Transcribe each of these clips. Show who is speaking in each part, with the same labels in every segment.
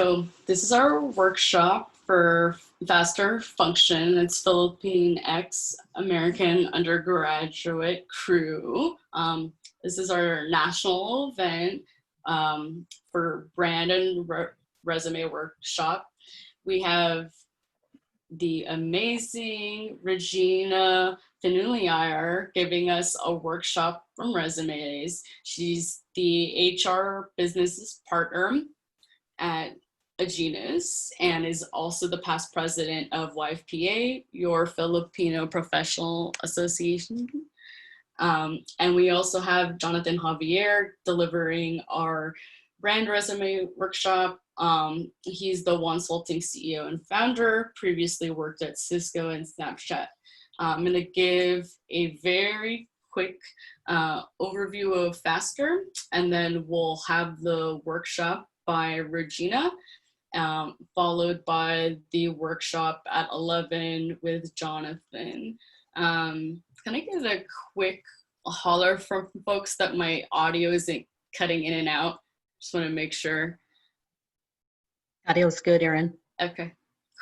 Speaker 1: So this is our workshop for Faster Function. It's Filipinx American undergraduate crew. This is our national event for brand and resume workshop. We have the amazing Regina Finuliar giving us a workshop from resumes. She's the HR business partner at Agenus and is also the past president of YFPA, Your Filipino Professional Association. And we also have Jonathan Javier delivering our brand resume workshop. He's the Wonsulting CEO and founder, previously worked at Cisco and Snapchat. I'm going to give a very quick overview of Faster, and then we'll have the workshop by Regina, followed by the workshop at 11 with Jonathan. Can I get a quick holler from folks that my audio isn't cutting in and out? Just want to make sure.
Speaker 2: Audio's good, Erin.
Speaker 1: Okay,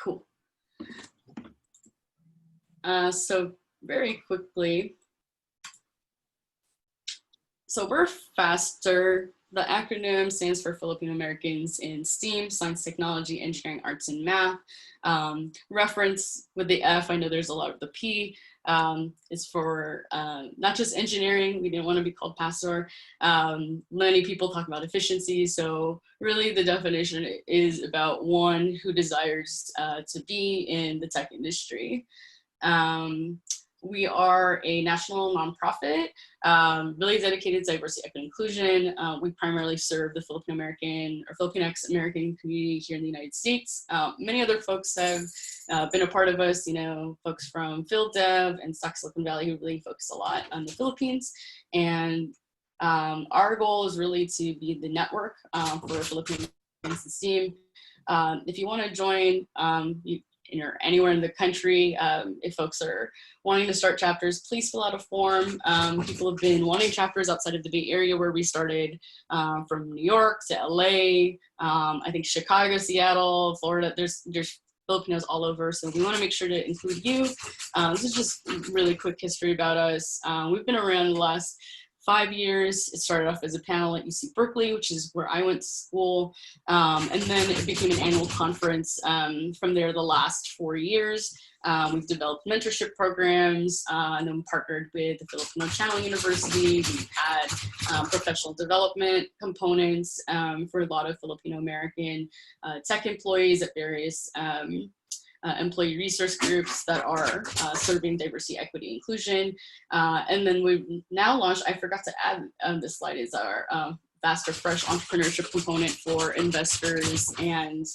Speaker 1: cool. So very quickly, so we're Faster. The acronym stands for Filipino Americans in STEAM, Science, Technology, Engineering, Arts, and Math. Reference with the F, I know there's a lot of the P, is for not just engineering. We didn't want to be called Pastor. Many people talk about efficiency, so really the definition is about one who desires to be in the tech industry. We are a national nonprofit, really dedicated to diversity, equity, and inclusion. We primarily serve the Filipino American or Filipinx American community here in the United States. Many other folks have been a part of us, you know, folks from Fil-Am and Silicon Valley who really focus a lot on the Philippines. And our goal is really to be the network for Filipino Americans in STEAM. If you want to join, you're anywhere in the country, if folks are wanting to start chapters, please fill out a form. People have been wanting chapters outside of the Bay Area where we started, from New York to LA, I think Chicago, Seattle, Florida. There's Filipinos all over, so we want to make sure to include you. This is just really quick history about us. We've been around the last 5 years. It started off as a panel at UC Berkeley, which is where I went to school. And then it became an annual conference. From there, the last 4 years, we've developed mentorship programs and then partnered with the Filipino Channel University. We've had professional development components for a lot of Filipino American tech employees at various employee resource groups that are serving diversity, equity, inclusion. And then we've now launched, I forgot to add on this slide, is our Faster Fresh entrepreneurship component for investors and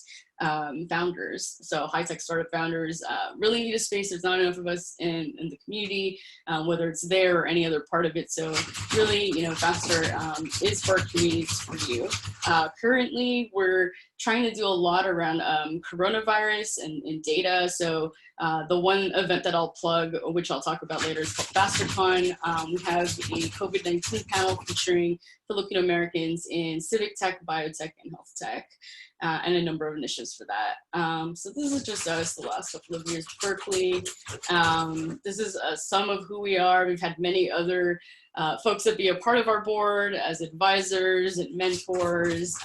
Speaker 1: founders. So high-tech startup founders really need a space. There's not enough of us in the community, whether it's there or any other part of it. So really, you know, Faster is for our communities, for you. Currently, we're trying to do a lot around coronavirus and data. So the one event that I'll plug, which I'll talk about later, is called FasterCon. We have a COVID-19 panel featuring Filipino Americans in civic tech, biotech, and health tech, and a number of initiatives for that. So this is just us the last couple of years at Berkeley. This is some of who we are. We've had many other folks that be a part of our board as advisors and mentors,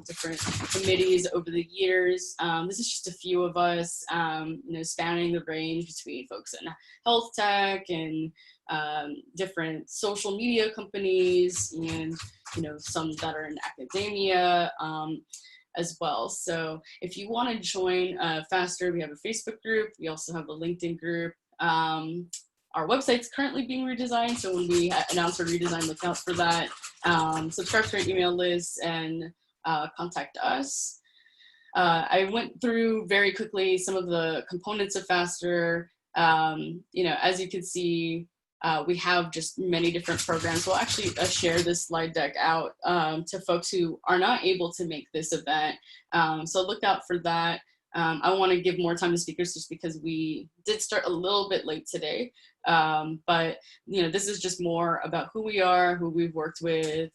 Speaker 1: different committees over the years. This is just a few of us, you know, spanning the range between folks in health tech and different social media companies, and you know, some that are in academia as well. So if you want to join Faster, we have a Facebook group. We also have a LinkedIn group. Our website's currently being redesigned, so when we announce our redesign, look out for that. Subscribe to our email list and contact us. I went through very quickly some of the components of Faster. You know, as you can see, we have just many different programs. We'll actually share this slide deck out to folks who are not able to make this event. So look out for that. I want to give more time to speakers just because we did start a little bit late today. But you know, this is just more about who we are, who we've worked with,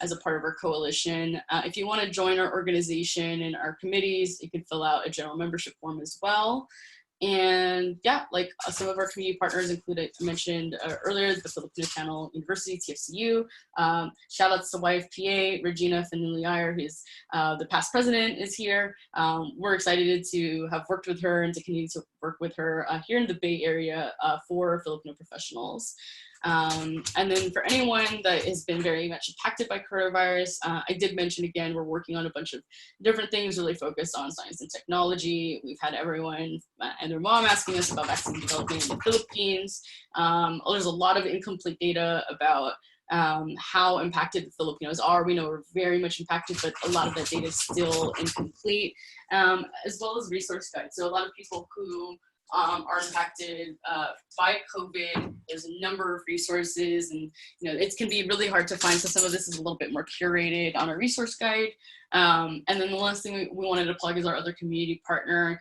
Speaker 1: as a part of our coalition. If you want to join our organization and our committees, you can fill out a general membership form as well. And yeah, like some of our community partners included, I mentioned earlier, the Filipino Channel University, TFCU. Shout outs to YFPA, Regina Finuliar, who's the past president, is here. We're excited to have worked with her and to continue to work with her here in the Bay Area for Filipino professionals. And then for anyone that has been very much impacted by coronavirus, I did mention again, we're working on a bunch of different things really focused on science and technology. We've had everyone and their mom asking us about vaccine development in the Philippines. There's a lot of incomplete data about how impacted the Filipinos are. We know we're very much impacted, but a lot of that data is still incomplete, as well as resource guides. So a lot of people who are impacted by COVID. There's a number of resources, and it can be really hard to find. So some of this is a little bit more curated on our resource guide. And then the last thing we wanted to plug is our other community partner.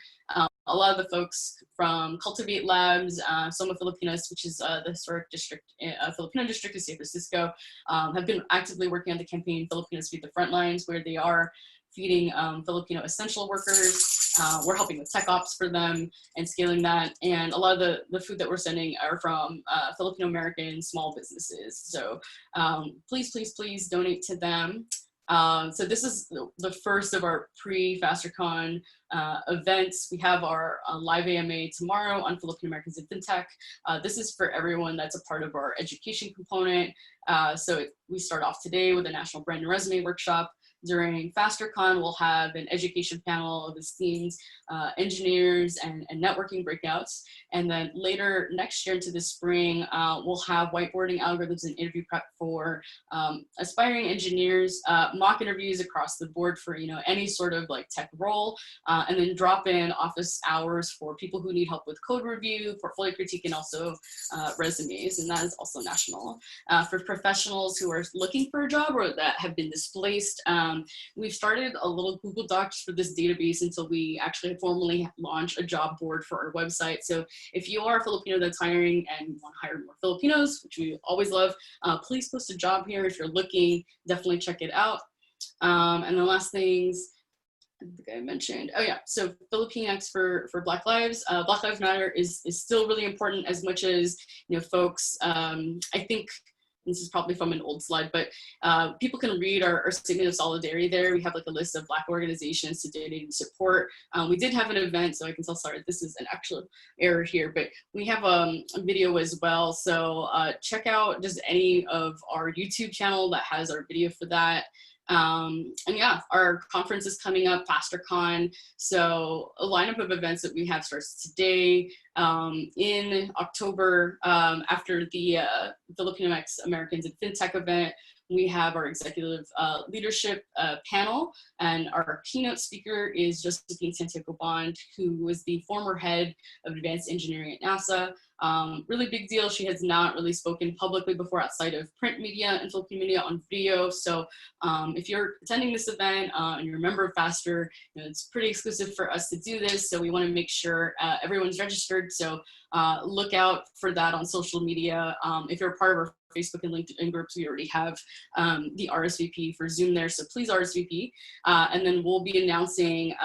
Speaker 1: A lot of the folks from Cultivate Labs, Soma Filipinas, which is the historic district, Filipino district of San Francisco, have been actively working on the campaign Filipinos Feed the Frontlines, where they are feeding Filipino essential workers. We're helping with tech ops for them and scaling that. And a lot of the food that we're sending are from Filipino American small businesses. So please, please, please donate to them. So this is the first of our pre-FasterCon events. We have our live AMA tomorrow on Filipino Americans in FinTech. This is for everyone that's a part of our education component. We start off today with a National Brand and Resume workshop. During FasterCon, we'll have an education panel of esteemed engineers and networking breakouts. And then later next year into the spring, we'll have whiteboarding algorithms and interview prep for aspiring engineers, mock interviews across the board for any sort of like tech role, and then drop in office hours for people who need help with code review, portfolio critique, and also resumes. And that is also national. For professionals who are looking for a job or that have been displaced, we've started a little Google Docs for this database until we actually formally launch a job board for our website. So if you are a Filipino that's hiring and you want to hire more Filipinos, which we always love, please post a job here. If you're looking, definitely check it out. And the last things I think I mentioned, so Filipinx for Black Lives. Black Lives Matter is still really important, as much as folks, I think, this is probably from an old slide, but people can read our statement of solidarity there. We have like a list of Black organizations to donate and support. We did have an event, so I can tell, sorry, this is an actual error here, but we have a video as well. So check out just any of our YouTube channel that has our video for that. And yeah, our conference is coming up, FasterCon. So a lineup of events that we have starts today. In October, after the Filipino Americans in FinTech event, we have our executive leadership panel, and our keynote speaker is Josephine Santiago Bond, who was the former head of advanced engineering at NASA. Really big deal. She has not really spoken publicly before outside of print media and Filipino media on video. So if you're attending this event and you're a member of FASTER, it's pretty exclusive for us to do this. So we want to make sure everyone's registered. So look out for that on social media. If you're a part of our Facebook and LinkedIn groups, we already have the RSVP for Zoom there, so please RSVP. And then we'll be announcing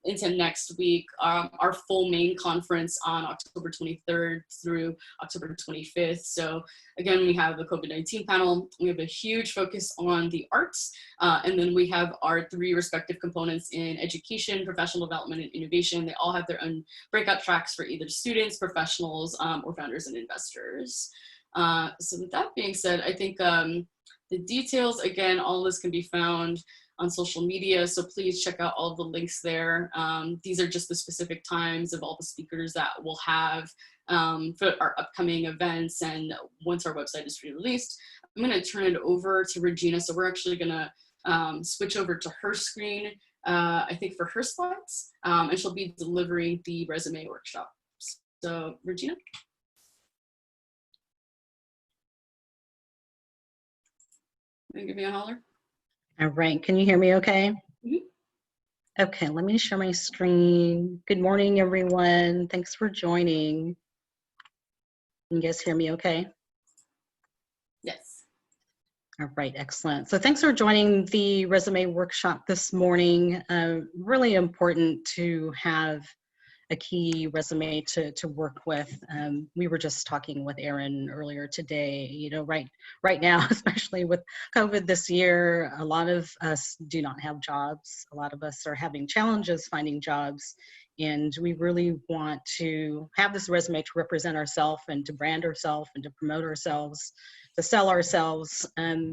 Speaker 1: into next week our full main conference on October 23rd through October 25th. So again, we have the COVID-19 panel. We have a huge focus on the arts, and then we have our 3 respective components in education, professional development, and innovation. They all have their own breakout tracks for either students, professionals, or founders and investors. So with that being said, I think the details, again, all of this can be found on social media, so please check out all of the links there. These are just the specific times of all the speakers that we'll have for our upcoming events, and once our website is re-released. I'm going to turn it over to Regina, so we're actually going to switch over to her screen, I think, for her slides, and she'll be delivering the resume workshop. So, Regina? Give me a holler.
Speaker 2: All right, can you hear me okay?
Speaker 1: Mm-hmm.
Speaker 2: Okay, let me share my screen. Good morning, everyone. Thanks for joining. Can you guys hear me okay?
Speaker 1: Yes.
Speaker 2: All right, excellent. So thanks for joining the resume workshop this morning. Really important to have a key resume to work with. We were just talking with Erin earlier today, right now, especially with COVID this year, a lot of us do not have jobs. A lot of us are having challenges finding jobs. And we really want to have this resume to represent ourselves and to brand ourselves and to promote ourselves, to sell ourselves,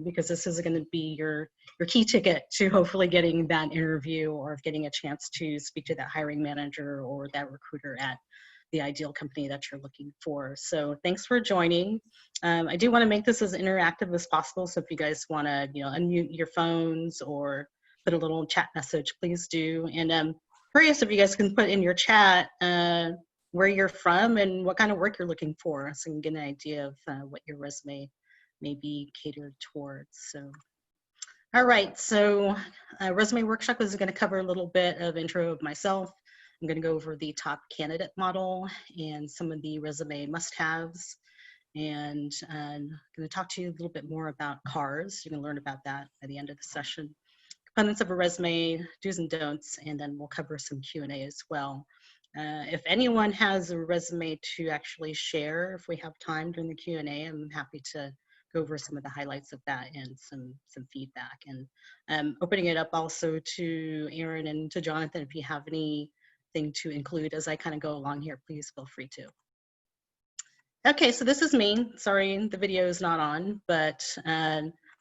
Speaker 2: because this is going to be your key ticket to hopefully getting that interview or getting a chance to speak to that hiring manager or that recruiter at the ideal company that you're looking for. So thanks for joining. I do want to make this as interactive as possible. So if you guys want to, unmute your phones or put a little chat message, please do. And curious if you guys can put in your chat where you're from and what kind of work you're looking for, so you can get an idea of what your resume may be catered towards. So, all right, so resume workshop is going to cover a little bit of intro of myself. I'm going to go over the top candidate model and some of the resume must-haves, and I'm going to talk to you a little bit more about CARs. You can learn about that by the end of the session. Components of a resume, do's and don'ts, and then we'll cover some Q&A as well. If anyone has a resume to actually share, if we have time during the Q&A, I'm happy to go over some of the highlights of that and some feedback. And opening it up also to Erin and to Jonathan, if you have anything to include as I kind of go along here, please feel free to. Okay, so this is me. Sorry, the video is not on, but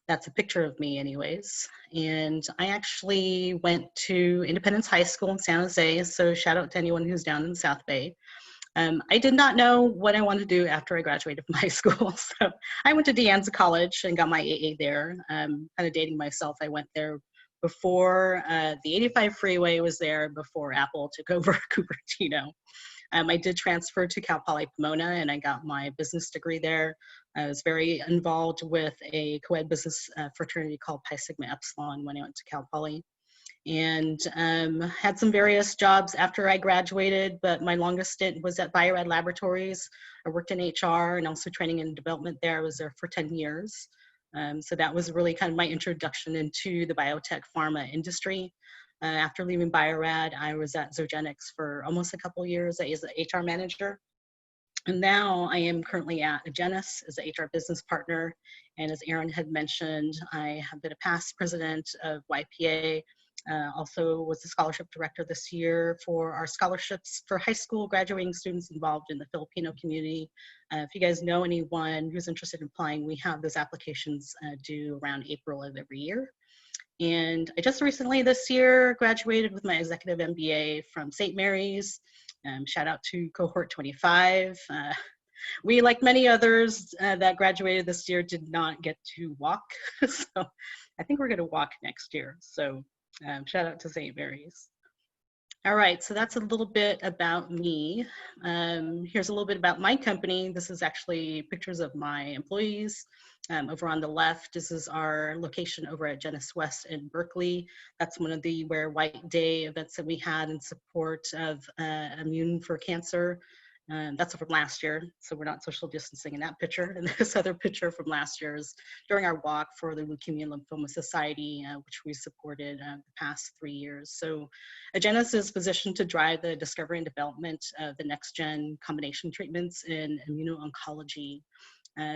Speaker 2: that's a picture of me anyways. And I actually went to Independence High School in San Jose, so shout out to anyone who's down in the South Bay. I did not know what I wanted to do after I graduated from high school, so I went to De Anza College and got my AA there. Kind of dating myself, I went there before the 85 freeway was there, before Apple took over Cupertino. I did transfer to Cal Poly Pomona and I got my business degree there. I was very involved with a co-ed business fraternity called Pi Sigma Epsilon when I went to Cal Poly. And had some various jobs after I graduated, but my longest stint was at Biorad Laboratories. I worked in HR and also training and development there. I was there for 10 years. So that was really kind of my introduction into the biotech pharma industry. After leaving Biorad, I was at Zogenix for almost a couple years as an HR manager. And now I am currently at Agenus as an HR business partner. And as Erin had mentioned, I have been a past president of YFPA. Also was the scholarship director this year for our scholarships for high school graduating students involved in the Filipino community. If you guys know anyone who's interested in applying, we have those applications due around April of every year. And I just recently this year graduated with my Executive MBA from St. Mary's. Shout out to cohort 25. We, like many others that graduated this year, did not get to walk. So I think we're going to walk next year. So shout out to St. Mary's. All right, so that's a little bit about me. Here's a little bit about my company. This is actually pictures of my employees. Over on the left, this is our location over at Agenus West in Berkeley. That's one of the Wear White Day events that we had in support of Immune for Cancer. That's from last year, so we're not social distancing in that picture. And this other picture from last year is during our walk for the Leukemia and Lymphoma Society, which we supported the past 3 years. So Agenus is positioned to drive the discovery and development of the next-gen combination treatments in immuno-oncology.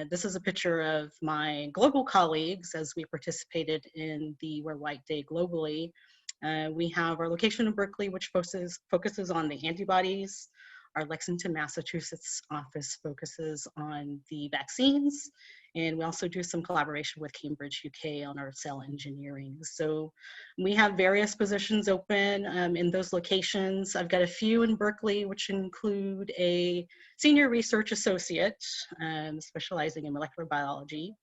Speaker 2: This is a picture of my global colleagues as we participated in the Wear White Day globally. We have our location in Berkeley, which focuses on the antibodies. Our Lexington, Massachusetts office focuses on the vaccines, and we also do some collaboration with Cambridge, UK on our cell engineering. So we have various positions open in those locations. I've got a few in Berkeley, which include a senior research associate specializing in molecular biology,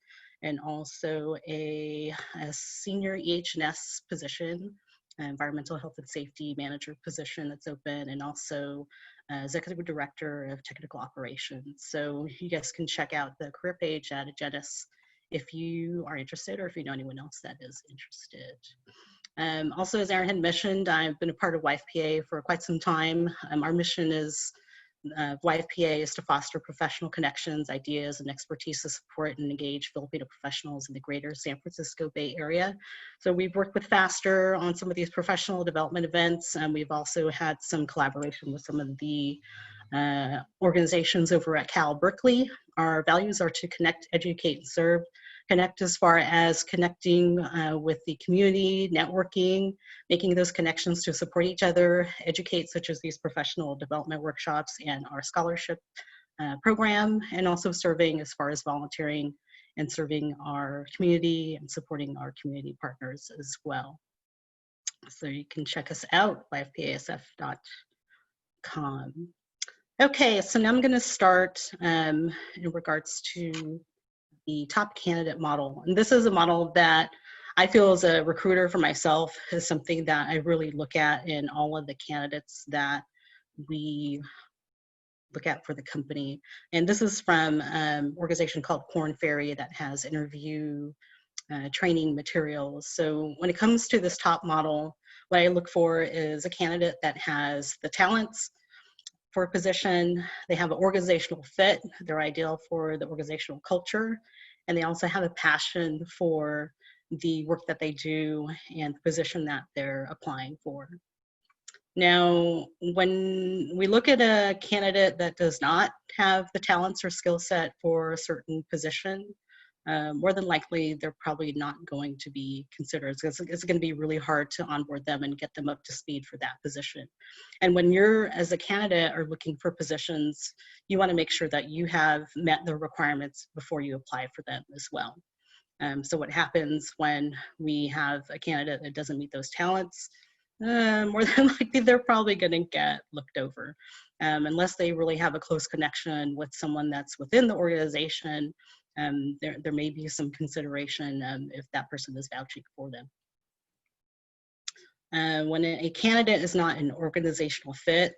Speaker 2: and also a senior EH&S position, environmental health and safety manager position that's open, and also executive director of technical operations. So you guys can check out the career page at Agenus if you are interested, or if you know anyone else that is interested. Also, as Erin had mentioned, I've been a part of YFPA for quite some time. Our mission is YFPA is to foster professional connections, ideas, and expertise to support and engage Filipino professionals in the greater San Francisco Bay Area. So we've worked with FASTER on some of these professional development events, and we've also had some collaboration with some of the organizations over at Cal Berkeley. Our values are to connect, educate, and serve. Connect as far as connecting with the community, networking, making those connections to support each other, educate, such as these professional development workshops and our scholarship program, and also serving as far as volunteering and serving our community and supporting our community partners as well. So you can check us out, yfpasf.com. Okay, so now I'm going to start in regards to the top candidate model. And this is a model that I feel as a recruiter for myself is something that I really look at in all of the candidates that we look at for the company. And this is from an organization called Korn Ferry that has interview training materials. So when it comes to this top model, what I look for is a candidate that has the talents for a position, they have an organizational fit, they're ideal for the organizational culture, and they also have a passion for the work that they do and the position that they're applying for. Now, when we look at a candidate that does not have the talents or skill set for a certain position, more than likely, they're probably not going to be considered. It's going to be really hard to onboard them and get them up to speed for that position. And when you're, as a candidate, are looking for positions, you want to make sure that you have met the requirements before you apply for them as well. So what happens when we have a candidate that doesn't meet those talents? More than likely, they're probably going to get looked over. Unless they really have a close connection with someone that's within the organization, there may be some consideration if that person is vouching for them. When a candidate is not an organizational fit,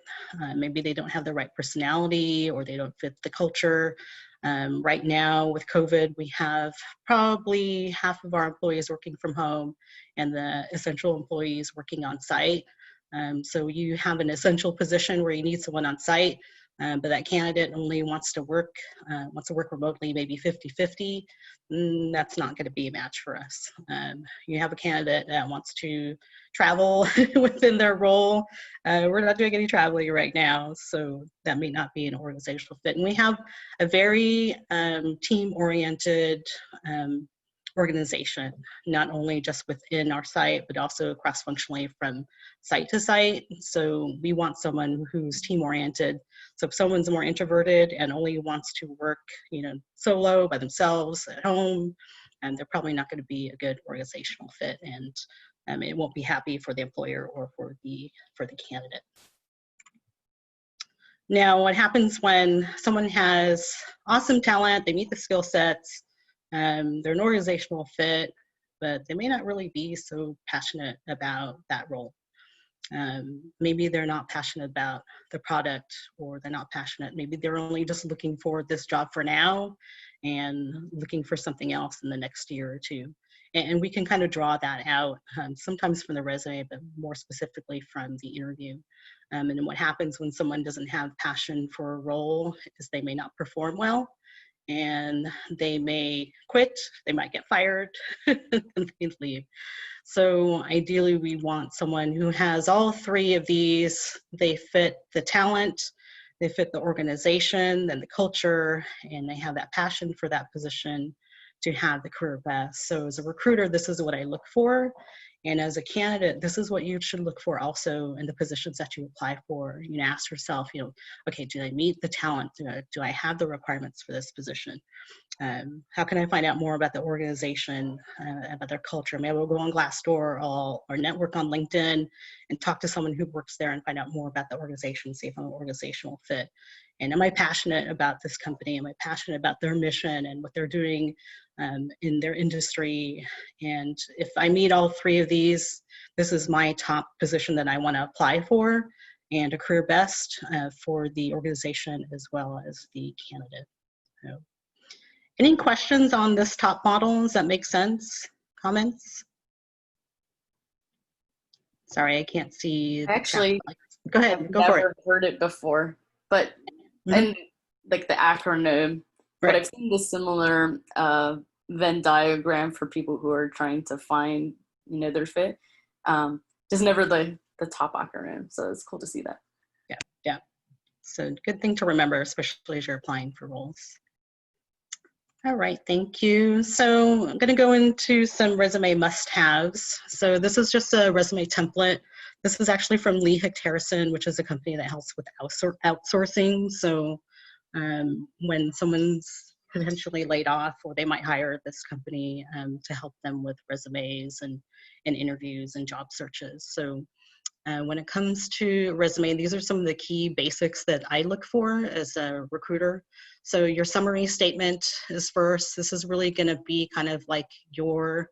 Speaker 2: maybe they don't have the right personality or they don't fit the culture. Right now with COVID, we have probably half of our employees working from home and the essential employees working on site. So you have an essential position where you need someone on site, but that candidate only wants to work remotely, maybe 50-50. That's not going to be a match for us. You have a candidate that wants to travel within their role. We're not doing any traveling right now, so that may not be an organizational fit. And we have a very team-oriented organization, not only just within our site, but also cross-functionally from site to site. So we want someone who's team-oriented. So if someone's more introverted and only wants to work, solo by themselves at home, and they're probably not going to be a good organizational fit, and it won't be happy for the employer or for the candidate. Now, what happens when someone has awesome talent, they meet the skill sets, they're an organizational fit, but they may not really be so passionate about that role. Maybe they're not passionate about the product, or they're not passionate. Maybe they're only just looking for this job for now and looking for something else in the next year or two. And we can kind of draw that out, sometimes from the resume, but more specifically from the interview. And then what happens when someone doesn't have passion for a role is they may not perform well, and they may quit, they might get fired, and they leave. So ideally, we want someone who has all three of these. They fit the talent, they fit the organization and the culture, and they have that passion for that position to have the career best. So as a recruiter, this is what I look for. And as a candidate, this is what you should look for also in the positions that you apply for. Ask yourself, okay, do I meet the talent? Do I have the requirements for this position? How can I find out more about the organization, about their culture? Maybe we'll go on Glassdoor or network on LinkedIn and talk to someone who works there and find out more about the organization, see if I'm an organizational fit. And am I passionate about this company? Am I passionate about their mission and what they're doing in their industry? And if I meet all three of these, this is my top position that I want to apply for, and a career best for the organization as well as the candidate. So, any questions on this top model? Does that make sense? Comments? Sorry, I can't see the
Speaker 1: Actually,
Speaker 2: chat. Go ahead, go for it.
Speaker 1: I've never heard it before, but and like the acronym, but
Speaker 2: Right.
Speaker 1: I've seen the similar Venn diagram for people who are trying to find, their fit. Just never the top acronym. So it's cool to see that.
Speaker 2: Yeah. Yeah. So good thing to remember, especially as you're applying for roles. All right, thank you. So I'm going to go into some resume must-haves. So this is just a resume template. This is actually from Lee Hick Harrison, which is a company that helps with outsourcing. So when someone's potentially laid off, or they might hire this company to help them with resumes and interviews and job searches. So when it comes to resume, these are some of the key basics that I look for as a recruiter. So your summary statement is first. This is really going to be kind of like your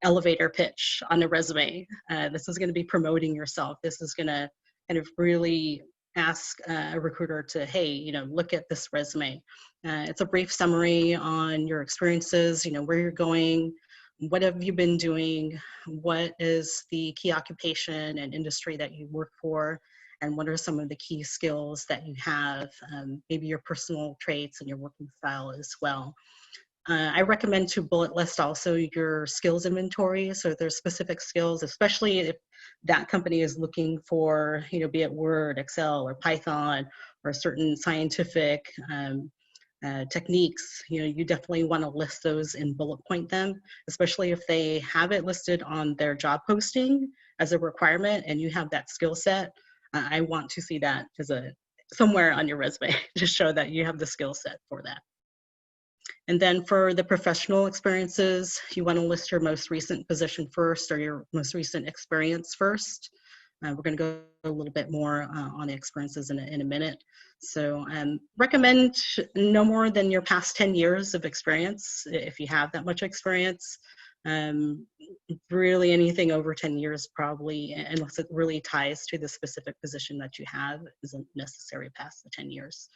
Speaker 2: elevator pitch on a resume. This is going to be promoting yourself. This is going to kind of really ask a recruiter to, hey, look at this resume. It's a brief summary on your experiences, where you're going, what have you been doing, what is the key occupation and industry that you work for, and what are some of the key skills that you have, maybe your personal traits and your working style as well. I recommend to bullet list also your skills inventory. So if there's specific skills, especially if that company is looking for, be it Word, Excel, or Python, or certain scientific techniques, you definitely want to list those and bullet point them, especially if they have it listed on their job posting as a requirement and you have that skill set. I want to see that as somewhere on your resume to show that you have the skill set for that. And then for the professional experiences, you want to list your most recent position first, or your most recent experience first. We're going to go a little bit more on the experiences in a minute. So recommend no more than your past 10 years of experience, if you have that much experience. Really anything over 10 years probably, unless it really ties to the specific position that you have, isn't necessary past the 10 years.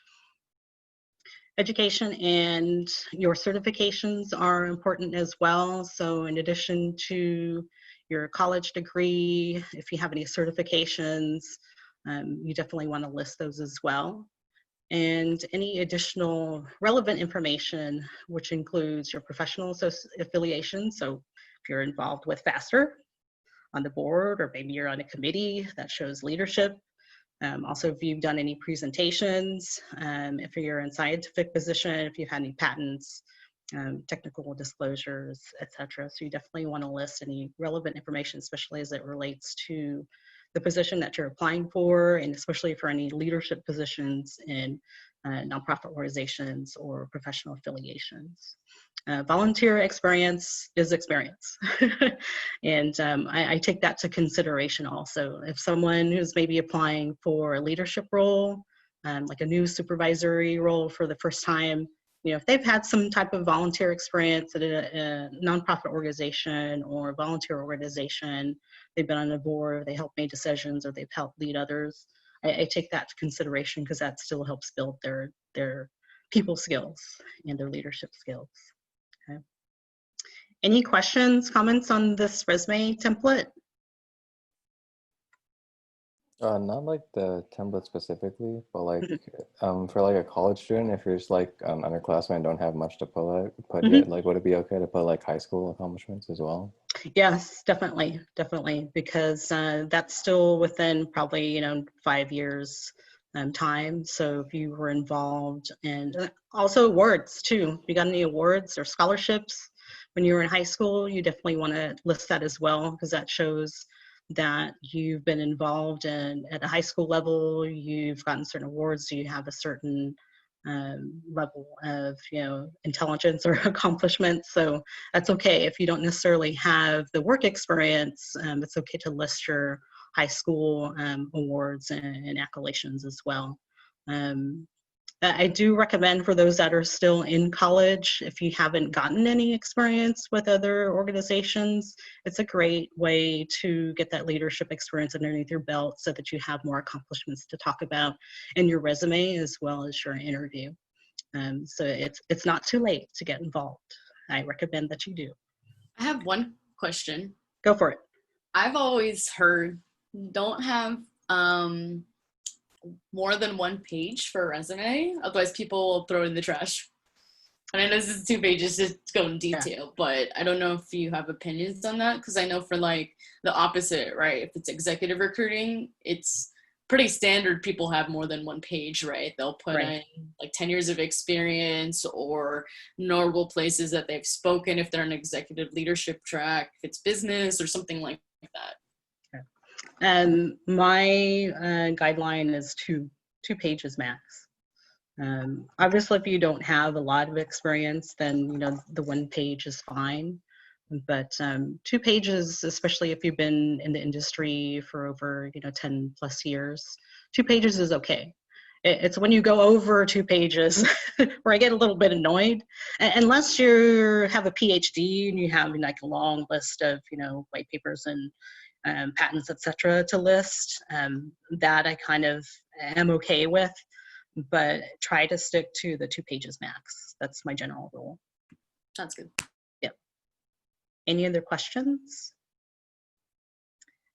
Speaker 2: Education and your certifications are important as well. So in addition to your college degree, if you have any certifications, you definitely want to list those as well. And any additional relevant information, which includes your professional affiliation. So if you're involved with FASTER on the board, or maybe you're on a committee that shows leadership. Also, if you've done any presentations, if you're in scientific position, if you've had any patents, technical disclosures, etc. So you definitely want to list any relevant information, especially as it relates to the position that you're applying for, and especially for any leadership positions in nonprofit organizations or professional affiliations. Volunteer experience is experience. And I take that to consideration also. If someone who's maybe applying for a leadership role, like a new supervisory role for the first time, if they've had some type of volunteer experience at a nonprofit organization or a volunteer organization, they've been on a board, they help make decisions, or they've helped lead others, I take that to consideration, because that still helps build their people skills and their leadership skills. Okay. Any questions, comments on this resume template?
Speaker 3: Not like the template specifically, but like for like a college student, if you're just like underclassmen and don't have much to put yet, like would it be okay to put like high school accomplishments as well?
Speaker 2: Yes, definitely, because that's still within probably 5 years time. So if you were involved, and also awards too, if you got any awards or scholarships when you were in high school, you definitely want to list that as well, because that shows that you've been involved in at a high school level, you've gotten certain awards, so you have a certain level of intelligence or accomplishment. So that's okay if you don't necessarily have the work experience. It's okay to list your high school awards and accolations as well. I do recommend for those that are still in college, if you haven't gotten any experience with other organizations, it's a great way to get that leadership experience underneath your belt, so that you have more accomplishments to talk about in your resume as well as your interview. So it's not too late to get involved. I recommend that you do.
Speaker 1: I have one question.
Speaker 2: Go for it.
Speaker 1: I've always heard, don't have more than 1 page for a resume. Otherwise, people will throw it in the trash. And I know this is 2 pages just to go in detail, but I don't know if you have opinions on that, because I know for like the opposite, right? If it's executive recruiting, it's pretty standard. People have more than 1 page, right? They'll put in like 10 years of experience or notable places that they've spoken if they're an executive leadership track, if it's business or something like that.
Speaker 2: My guideline is two pages max. Obviously, if you don't have a lot of experience, then the 1 page is fine. But 2 pages, especially if you've been in the industry for over 10 plus years, 2 pages is okay. It's when you go over 2 pages where I get a little bit annoyed, unless you have a PhD and you have like a long list of white papers and patents, etc. to list. That I kind of am okay with, but try to stick to the 2 pages max. That's my general rule.
Speaker 1: That's good.
Speaker 2: Yep. Any other questions?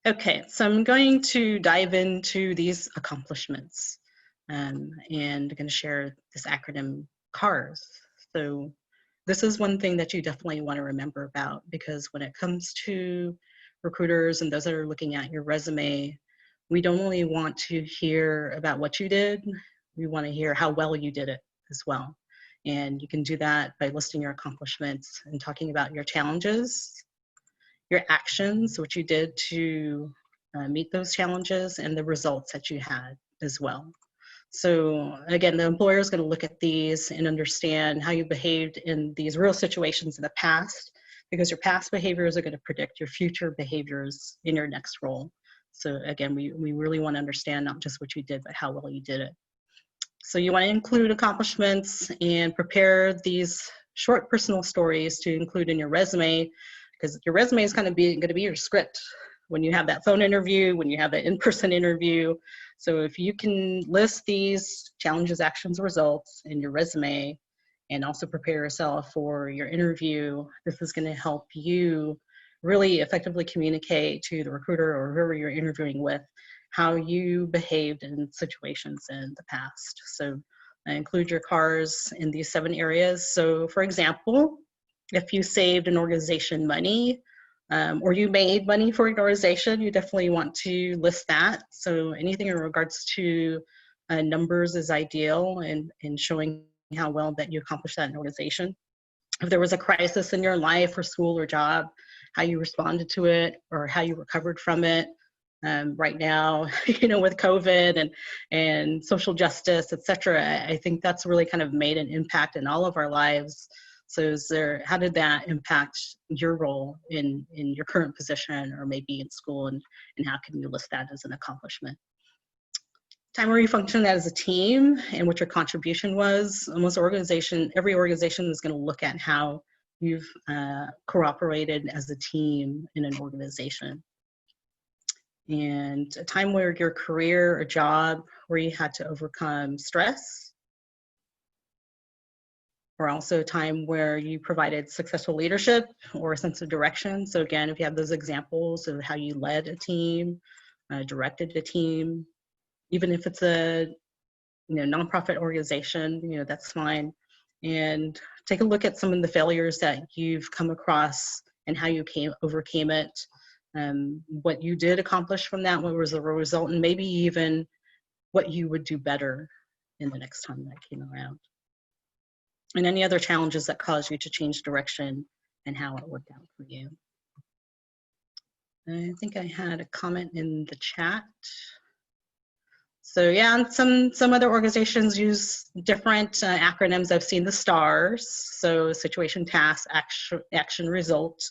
Speaker 2: Okay, so I'm going to dive into these accomplishments, and I'm going to share this acronym CARS. So this is one thing that you definitely want to remember about, because when it comes to recruiters and those that are looking at your resume, we don't only want to hear about what you did, we want to hear how well you did it as well. And you can do that by listing your accomplishments and talking about your challenges, your actions, what you did to meet those challenges, and the results that you had as well. So again, the employer is going to look at these and understand how you behaved in these real situations in the past, because your past behaviors are going to predict your future behaviors in your next role. So again, we really want to understand not just what you did, but how well you did it. So you want to include accomplishments and prepare these short personal stories to include in your resume, because your resume is kind of going to be your script when you have that phone interview, when you have that in-person interview. So if you can list these challenges, actions, results in your resume, and also prepare yourself for your interview, this is going to help you really effectively communicate to the recruiter or whoever you're interviewing with how you behaved in situations in the past. So include your CARS in these 7 areas. So for example, if you saved an organization money, or you made money for an organization, you definitely want to list that. So anything in regards to numbers is ideal, and showing how well that you accomplished that in an organization. If there was a crisis in your life or school or job, how you responded to it or how you recovered from it. Right now, with COVID and social justice, etc., I think that's really kind of made an impact in all of our lives. So how did that impact your role in your current position or maybe in school, and how can you list that as an accomplishment? Time where you functioned as a team and what your contribution was. Every organization is going to look at how you've cooperated as a team in an organization. And a time where your career or job where you had to overcome stress, or also a time where you provided successful leadership or a sense of direction. So again, if you have those examples of how you led a team, directed a team, even if it's a nonprofit organization, that's fine. And take a look at some of the failures that you've come across and how you overcame it, what you did accomplish from that, what was the result, and maybe even what you would do better in the next time that came around. And any other challenges that caused you to change direction and how it worked out for you. I think I had a comment in the chat. So yeah, some other organizations use different acronyms. I've seen the STARS, so situation, task, action, result.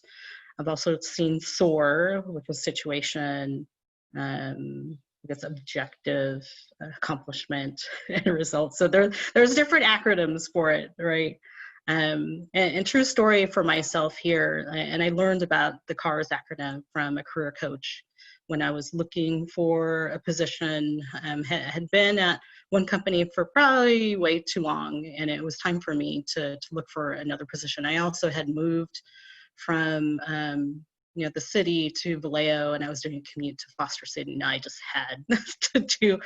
Speaker 2: I've also seen SOAR, which was situation, I guess objective, accomplishment, and results. So there's different acronyms for it, right? And true story for myself here, and I learned about the CARS acronym from a career coach when I was looking for a position. Had been at one company for probably way too long, and it was time for me to look for another position. I also had moved from the city to Vallejo, and I was doing a commute to Foster City, and I just had to do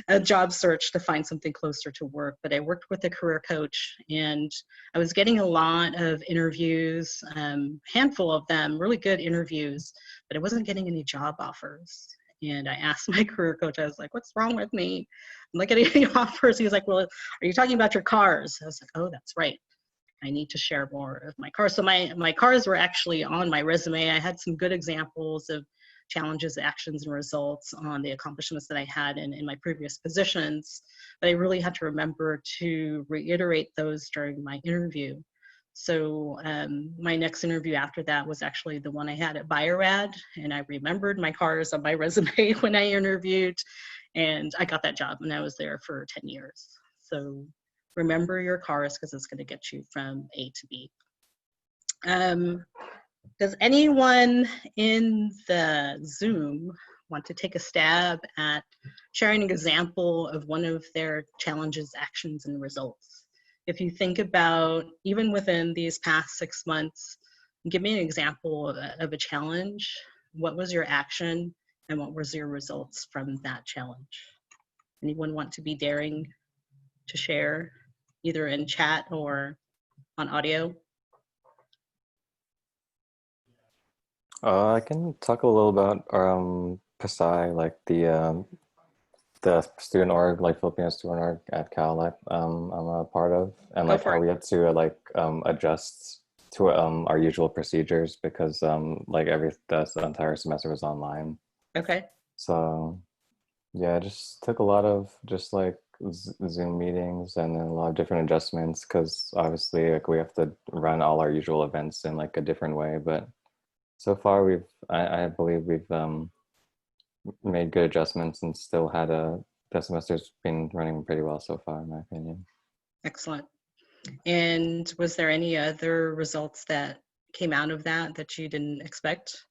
Speaker 2: a job search to find something closer to work. But I worked with a career coach, and I was getting a lot of interviews, handful of them, really good interviews, but I wasn't getting any job offers. And I asked my career coach, I was like, what's wrong with me? I'm not getting any offers. He was like, well, are you talking about your cars? I was like, oh, that's right. I need to share more of my cars. So my cars were actually on my resume. I had some good examples of challenges, actions, and results on the accomplishments that I had in my previous positions. But I really had to remember to reiterate those during my interview. So my next interview after that was actually the one I had at Bio-Rad, and I remembered my cars on my resume when I interviewed, and I got that job, and I was there for 10 years. So remember your cars, because it's going to get you from A to B. Does anyone in the Zoom want to take a stab at sharing an example of one of their challenges, actions, and results? If you think about, even within these past 6 months, give me an example of a challenge. What was your action, and what was your results from that challenge? Anyone want to be daring to share, either in chat or on audio?
Speaker 3: I can talk a little about PSI, like the student org, like Filipino student org at Cal, that I'm a part of, and like how we had to adjust to our usual procedures because like the entire semester was online.
Speaker 2: Okay.
Speaker 3: So yeah, it just took a lot of just like Zoom meetings and then a lot of different adjustments because obviously like we have to run all our usual events in like a different way. But so far I believe we've made good adjustments and still had the semester's been running pretty well so far, in my opinion.
Speaker 2: Excellent. And was there any other results that came out of that you didn't expect?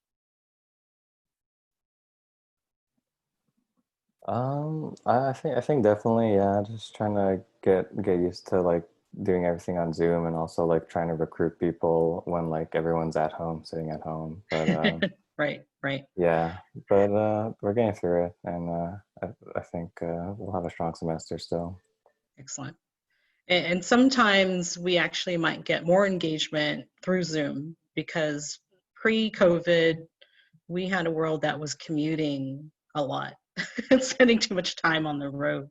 Speaker 3: I think definitely, yeah, just trying to get used to like doing everything on Zoom and also like trying to recruit people when like everyone's at home, sitting at home. But
Speaker 2: Right.
Speaker 3: yeah, but we're getting through it, and I think we'll have a strong semester still.
Speaker 2: Excellent. And sometimes we actually might get more engagement through Zoom because pre-COVID, we had a world that was commuting a lot and spending too much time on the road.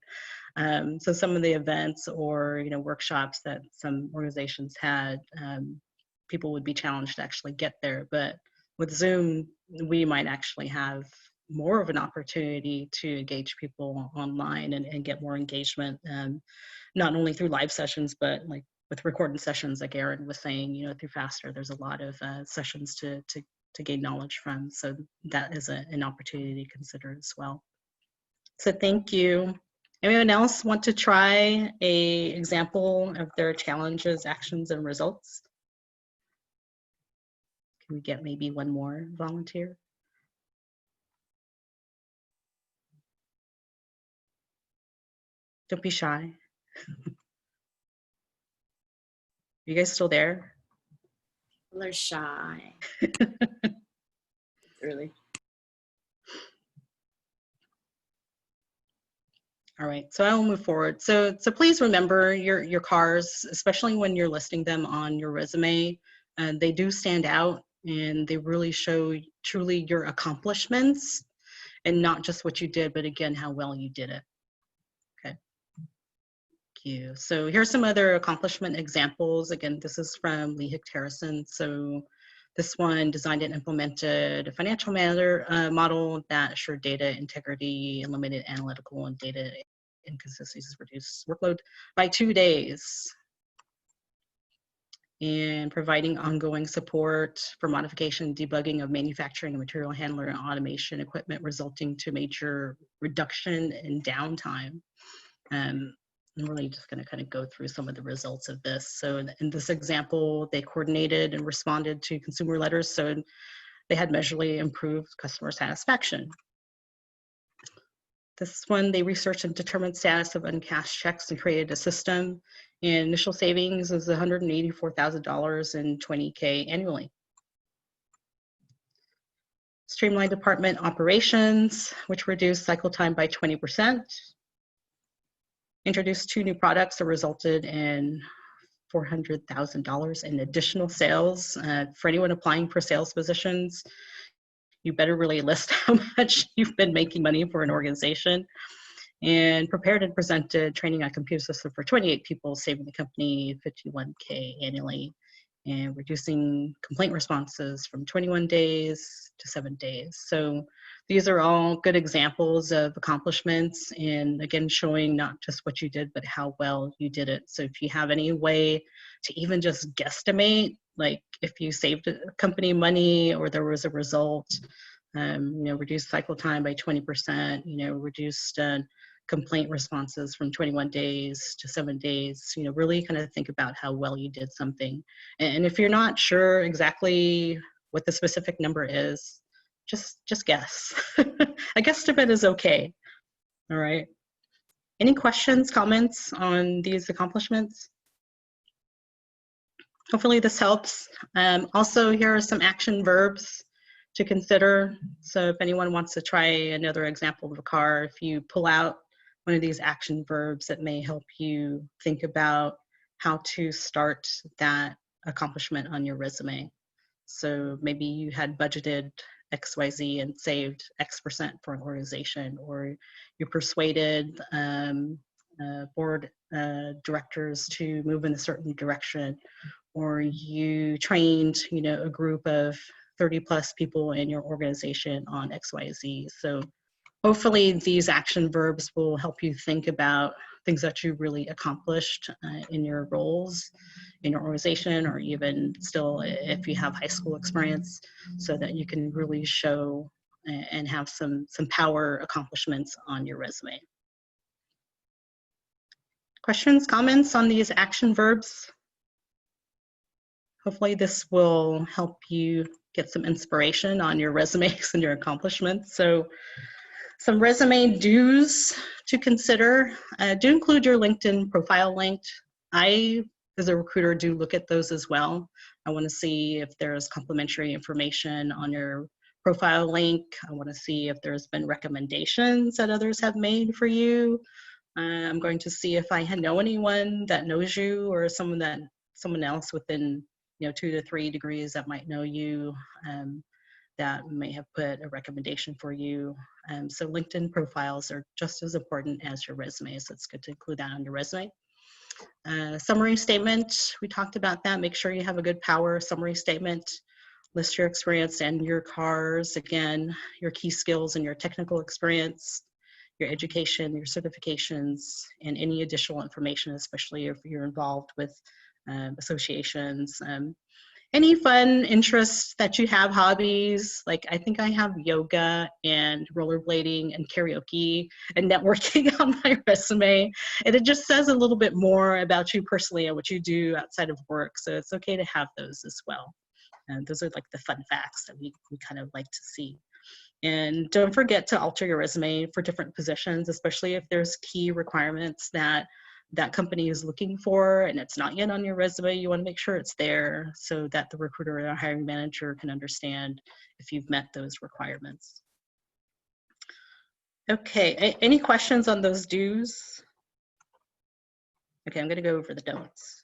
Speaker 2: So some of the events or workshops that some organizations had, people would be challenged to actually get there. But with Zoom, we might actually have more of an opportunity to engage people online and get more engagement, not only through live sessions, but like with recorded sessions, like Aaron was saying, through Faster, there's a lot of sessions to gain knowledge from. So that is an opportunity to consider as well. So thank you. Anyone else want to try an example of their challenges, actions, and results? Can we get maybe one more volunteer? Don't be shy. Are you guys still there?
Speaker 1: They're shy. Really.
Speaker 2: All right, so I will move forward. So please remember your cars, especially when you're listing them on your resume. They do stand out, and they really show truly your accomplishments, and not just what you did, but again, how well you did it. Okay. Thank you. So here's some other accomplishment examples. Again, this is from Lee Hick Harrison. So this one designed and implemented a financial model that assured data integrity, eliminated analytical and data inconsistencies, reduced workload by 2 days, and providing ongoing support for modification and debugging of manufacturing and material handler and automation equipment, resulting to major reduction in downtime. I'm really just going to kind of go through some of the results of this. So in this example, they coordinated and responded to consumer letters, so they had measurably improved customer satisfaction. This one, they researched and determined status of uncashed checks and created a system. And initial savings is $184,000 and $20K annually. Streamlined department operations, which reduced cycle time by 20%. Introduced 2 new products that resulted in $400,000 in additional sales. For anyone applying for sales positions, you better really list how much you've been making money for an organization. And prepared and presented training on computer system for 28 people, saving the company $51K annually, and reducing complaint responses from 21 days to 7 days. So these are all good examples of accomplishments, and again, showing not just what you did, but how well you did it. So if you have any way to even just guesstimate, like if you saved a company money or there was a result, reduced cycle time by 20%, reduced complaint responses from 21 days to 7 days, really kind of think about how well you did something. And if you're not sure exactly what the specific number is, just guess. A guesstimate is okay. All right. Any questions, comments on these accomplishments? Hopefully this helps. Also, here are some action verbs to consider. So if anyone wants to try another example of a car, if you pull out one of these action verbs, it may help you think about how to start that accomplishment on your resume. So maybe you had budgeted XYZ and saved X% for an organization, or you persuaded board directors to move in a certain direction, or you trained, a group of 30 plus people in your organization on XYZ. So hopefully these action verbs will help you think about things that you really accomplished in your roles, in your organization, or even still if you have high school experience, so that you can really show and have some power accomplishments on your resume. Questions, comments on these action verbs? Hopefully this will help you get some inspiration on your resumes and your accomplishments. So some resume do's to consider. Do include your LinkedIn profile link. I, as a recruiter, do look at those as well. I want to see if there's complimentary information on your profile link. I want to see if there's been recommendations that others have made for you. I'm going to see if I know anyone that knows you, or someone else within 2 to 3 degrees that might know you, that may have put a recommendation for you. So LinkedIn profiles are just as important as your resume, so it's good to include that on your resume. Summary statement, we talked about that. Make sure you have a good power summary statement. List your experience and your CARs, again, your key skills and your technical experience, your education, your certifications, and any additional information, especially if you're involved with associations. Any fun interests that you have, hobbies, like I think I have yoga and rollerblading and karaoke and networking on my resume. And it just says a little bit more about you personally and what you do outside of work. So it's okay to have those as well. And those are like the fun facts that we kind of like to see. And don't forget to alter your resume for different positions, especially if there's key requirements that company is looking for and it's not yet on your resume. You want to make sure it's there so that the recruiter or hiring manager can understand if you've met those requirements. Okay, any questions on those do's? Okay, I'm going to go over the don'ts.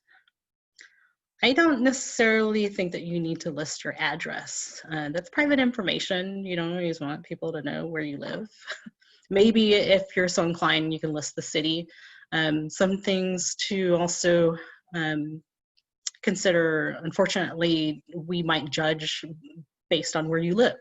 Speaker 2: I don't necessarily think that you need to list your address. That's private information. You don't always want people to know where you live. Maybe if you're so inclined, you can list the city. Some things to also consider, unfortunately, we might judge based on where you live,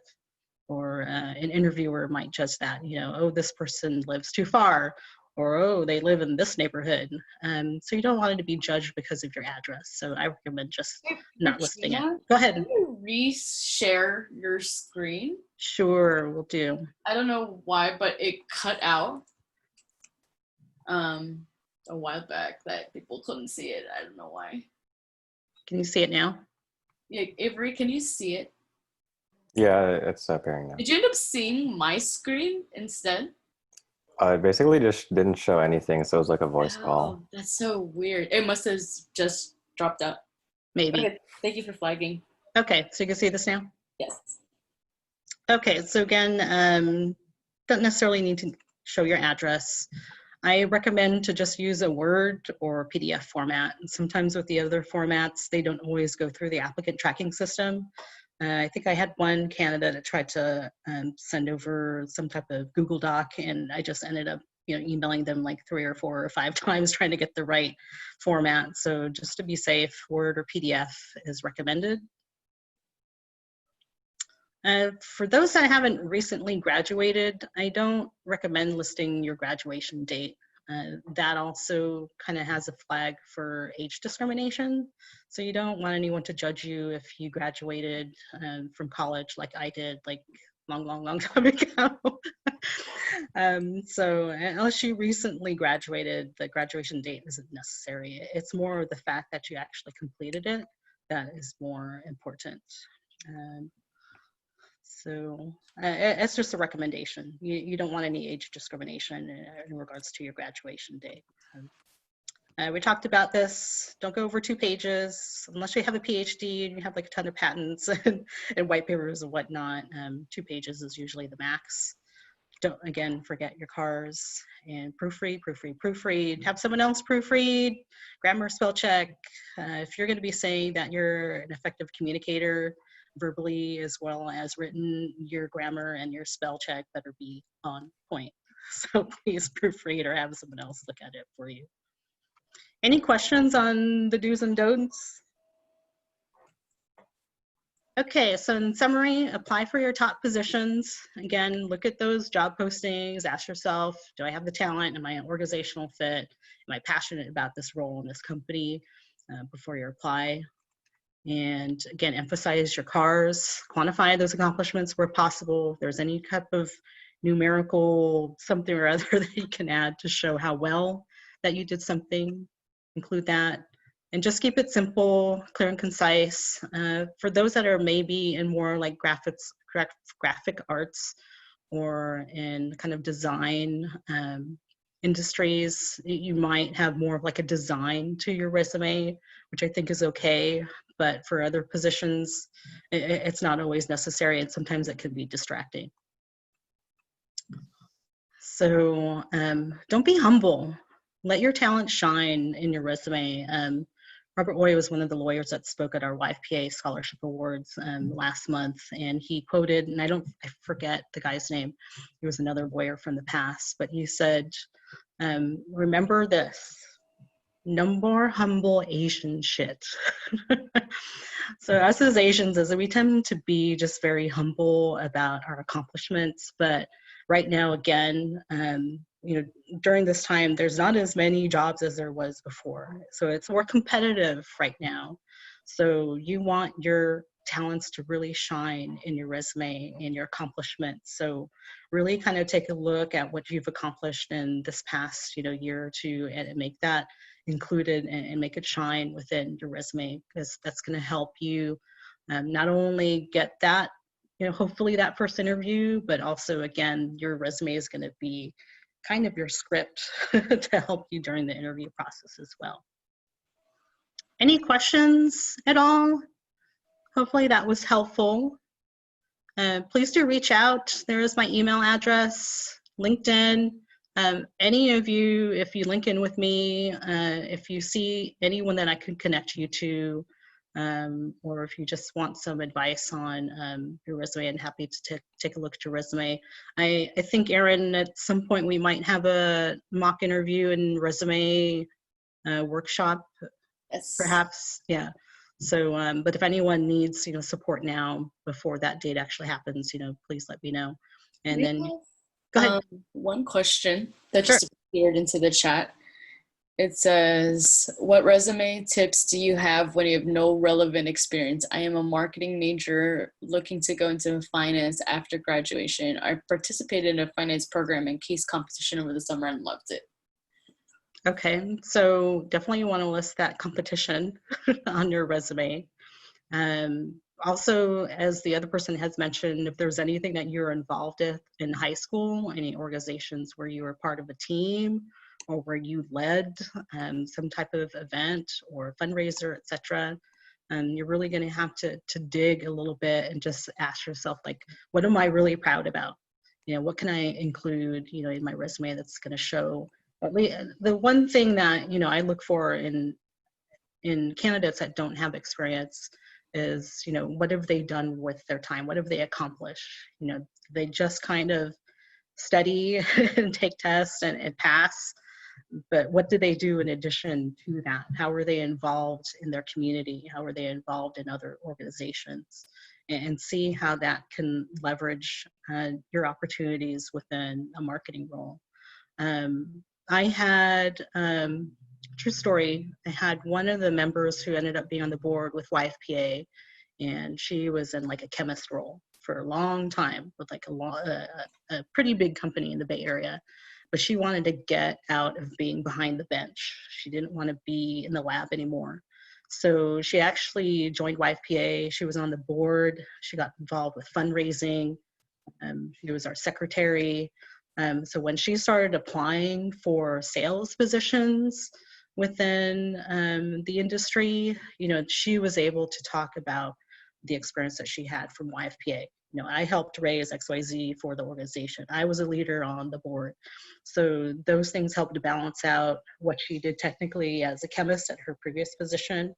Speaker 2: or an interviewer might judge that, oh, this person lives too far, or oh, they live in this neighborhood. So you don't want it to be judged because of your address. So I recommend just not listing it. Go ahead.
Speaker 1: Can you re-share your screen?
Speaker 2: Sure, we'll do.
Speaker 1: I don't know why, but it cut out a while back that people couldn't see it. I don't know why.
Speaker 2: Can you see it now?
Speaker 1: Yeah, Avery, can you see it?
Speaker 3: Yeah, it's appearing now.
Speaker 1: Did you end up seeing my screen instead?
Speaker 3: It basically just didn't show anything, so it was like a voice call.
Speaker 1: That's so weird. It must have just dropped out.
Speaker 2: Maybe.
Speaker 1: Okay, thank you for flagging.
Speaker 2: Okay, so you can see this now?
Speaker 1: Yes.
Speaker 2: Okay, so again, don't necessarily need to show your address. I recommend to just use a Word or PDF format. And sometimes with the other formats, they don't always go through the applicant tracking system. I think I had one candidate that tried to send over some type of Google Doc, and I just ended up emailing them like 3 or 4 or 5 times trying to get the right format. So just to be safe, Word or PDF is recommended. For those that haven't recently graduated, I don't recommend listing your graduation date. That also kind of has a flag for age discrimination. So you don't want anyone to judge you if you graduated from college like I did, like long time ago. So unless you recently graduated, the graduation date isn't necessary. It's more the fact that you actually completed it that is more important. So it's just a recommendation. You don't want any age discrimination in regards to your graduation date. We talked about this. Don't go over 2 pages unless you have a PhD and you have like a ton of patents and white papers and whatnot. 2 pages is usually the max. Don't, again, forget your cars, and proofread. Have someone else proofread, grammar, spell check. If you're going to be saying that you're an effective communicator, verbally as well as written, your grammar and your spell check better be on point. So please proofread or have someone else look at it for you. Any questions on the do's and don'ts? Okay, so in summary, apply for your top positions. Again, look at those job postings, ask yourself, do I have the talent? Am I an organizational fit? Am I passionate about this role in this company before you apply? And again, emphasize your cars, quantify those accomplishments where possible. If there's any type of numerical something or other that you can add to show how well that you did something, include that. And just keep it simple, clear and concise. For those that are maybe in more like graphic arts or in kind of design industries, you might have more of like a design to your resume, which I think is okay. But for other positions, it's not always necessary, and sometimes it can be distracting. So don't be humble. Let your talent shine in your resume. Robert Oye was one of the lawyers that spoke at our YFPA Scholarship Awards last month, and he quoted, and I forget the guy's name, he was another lawyer from the past, but he said, remember this, no more humble Asian shit. So us as Asians, we tend to be just very humble about our accomplishments, but right now, again, during this time, there's not as many jobs as there was before. So it's more competitive right now. So you want your talents to really shine in your resume and your accomplishments. So really kind of take a look at what you've accomplished in this past, year or two, and make that included and make it shine within your resume, because that's going to help you not only get that, hopefully that first interview, but also, again, your resume is going to be kind of your script to help you during the interview process as well. Any questions at all? Hopefully that was helpful. Please do reach out. There is my email address, LinkedIn. Any of you, if you link in with me, if you see anyone that I could connect you to, or if you just want some advice on your resume, I'm happy to take a look at your resume. I think, Erin, at some point we might have a mock interview and resume workshop,
Speaker 1: Yes.
Speaker 2: perhaps. Yeah. So, but if anyone needs, support now before that date actually happens, please let me know. And then, go ahead.
Speaker 1: One question that
Speaker 2: Sure.
Speaker 1: just appeared into the chat. It says, what resume tips do you have when you have no relevant experience? I am a marketing major looking to go into finance after graduation. I participated in a finance program and case competition over the summer and loved it.
Speaker 2: Okay, so definitely you want to list that competition on your resume. Also, as the other person has mentioned, if there's anything that you're involved in high school, any organizations where you were part of a team or where you led some type of event or fundraiser, etc., you're really going to have to dig a little bit and just ask yourself, like, what am I really proud about? You know, what can I include, you know, in my resume that's going to show, at least the one thing that, you know, I look for in candidates that don't have experience is, you know, what have they done with their time? What have they accomplished? You know, they just kind of study and take tests and pass, but what do they do in addition to that? How are they involved in their community? How are they involved in other organizations? And see how that can leverage your opportunities within a marketing role. I had, true story, I had one of the members who ended up being on the board with YFPA, and she was in like a chemist role for a long time with like a pretty big company in the Bay Area. But she wanted to get out of being behind the bench. She didn't want to be in the lab anymore. So she actually joined YFPA. She was on the board. She got involved with fundraising. She was our secretary. So when she started applying for sales positions within the industry, you know, she was able to talk about the experience that she had from YFPA. You know, I helped raise XYZ for the organization. I was a leader on the board. So those things helped to balance out what she did technically as a chemist at her previous position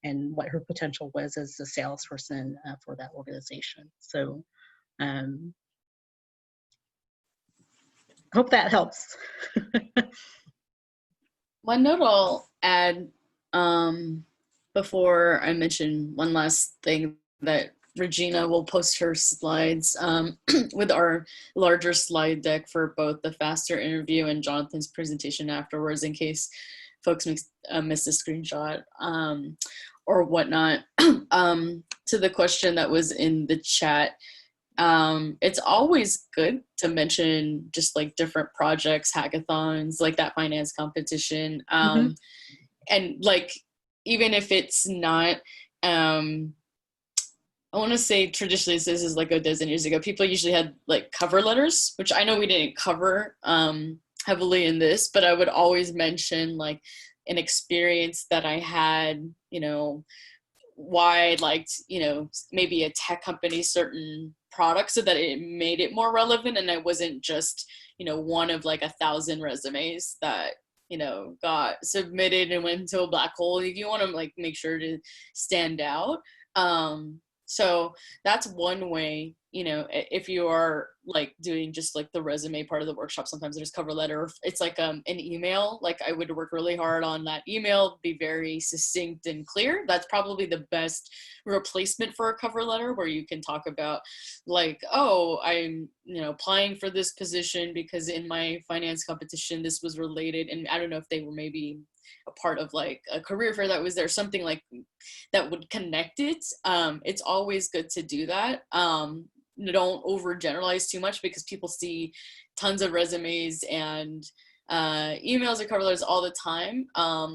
Speaker 2: and what her potential was as a salesperson for that organization. So hope that helps.
Speaker 1: One note I'll add before I mention one last thing, that Regina will post her slides with our larger slide deck for both the FASTER interview and Jonathan's presentation afterwards, in case folks miss a screenshot or whatnot. To the question that was in the chat, it's always good to mention just like different projects, hackathons, like that finance competition. And like, even if it's not, I want to say traditionally, this is like a dozen years ago, people usually had like cover letters, which I know we didn't cover heavily in this, but I would always mention like an experience that I had, you know, why I liked, you know, maybe a tech company, certain products, so that it made it more relevant. And I wasn't just, you know, one of like 1,000 resumes that, you know, got submitted and went into a black hole. You want to like make sure to stand out. So that's one way, you know, if you are like doing just like the resume part of the workshop, sometimes there's cover letter. It's like an email. Like I would work really hard on that email, be very succinct and clear. That's probably the best replacement for a cover letter, where you can talk about like, oh, I'm, you know, applying for this position because in my finance competition, this was related. And I don't know if they were maybe a part of like a career fair that was there, something like that would connect it. It's always good to do that. Don't overgeneralize too much, because people see tons of resumes and emails or cover letters all the time.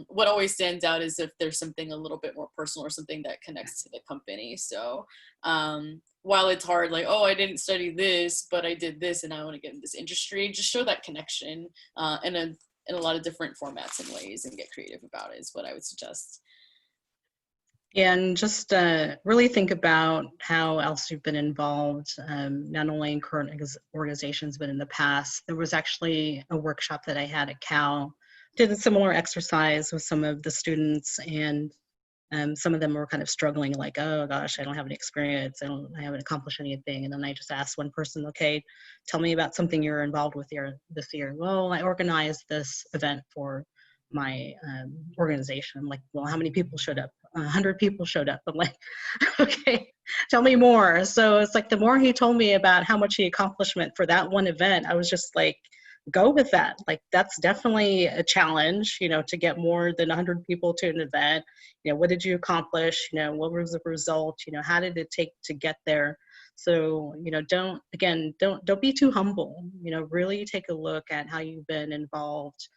Speaker 1: What always stands out is if there's something a little bit more personal or something that connects to the company. So while it's hard, like, oh, I didn't study this, but I did this and I want to get in this industry, just show that connection in a lot of different formats and ways, and get creative about it is what I would suggest.
Speaker 2: Yeah, and just really think about how else you've been involved, not only in current organizations, but in the past. There was actually a workshop that I had at Cal, did a similar exercise with some of the students, and some of them were kind of struggling, like, oh gosh, I don't have any experience, I haven't accomplished anything. And then I just asked one person, okay, tell me about something you're involved with this year. Well, I organized this event for my organization. I'm like, well, how many people showed up? 100 people showed up. I'm like, okay, tell me more. So it's like, the more he told me about how much he accomplishment for that one event, I was just like, go with that. Like, that's definitely a challenge, you know, to get more than 100 people to an event. You know, what did you accomplish? You know, what was the result? You know, how did it take to get there? So, you know, don't be too humble. You know, really take a look at how you've been involved,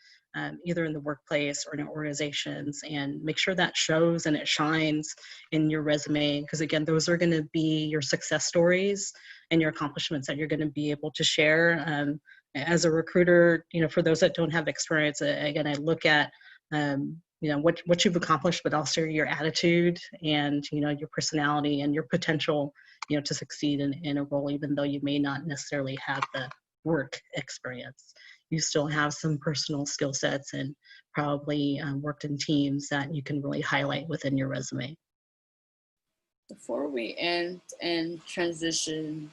Speaker 2: either in the workplace or in organizations, and make sure that shows and it shines in your resume. Because again, those are going to be your success stories and your accomplishments that you're going to be able to share. As a recruiter, you know, for those that don't have experience, again, I look at you know, what you've accomplished, but also your attitude and, you know, your personality and your potential, you know, to succeed in a role, even though you may not necessarily have the work experience. You still have some personal skill sets and probably worked in teams that you can really highlight within your resume.
Speaker 1: Before we end and transition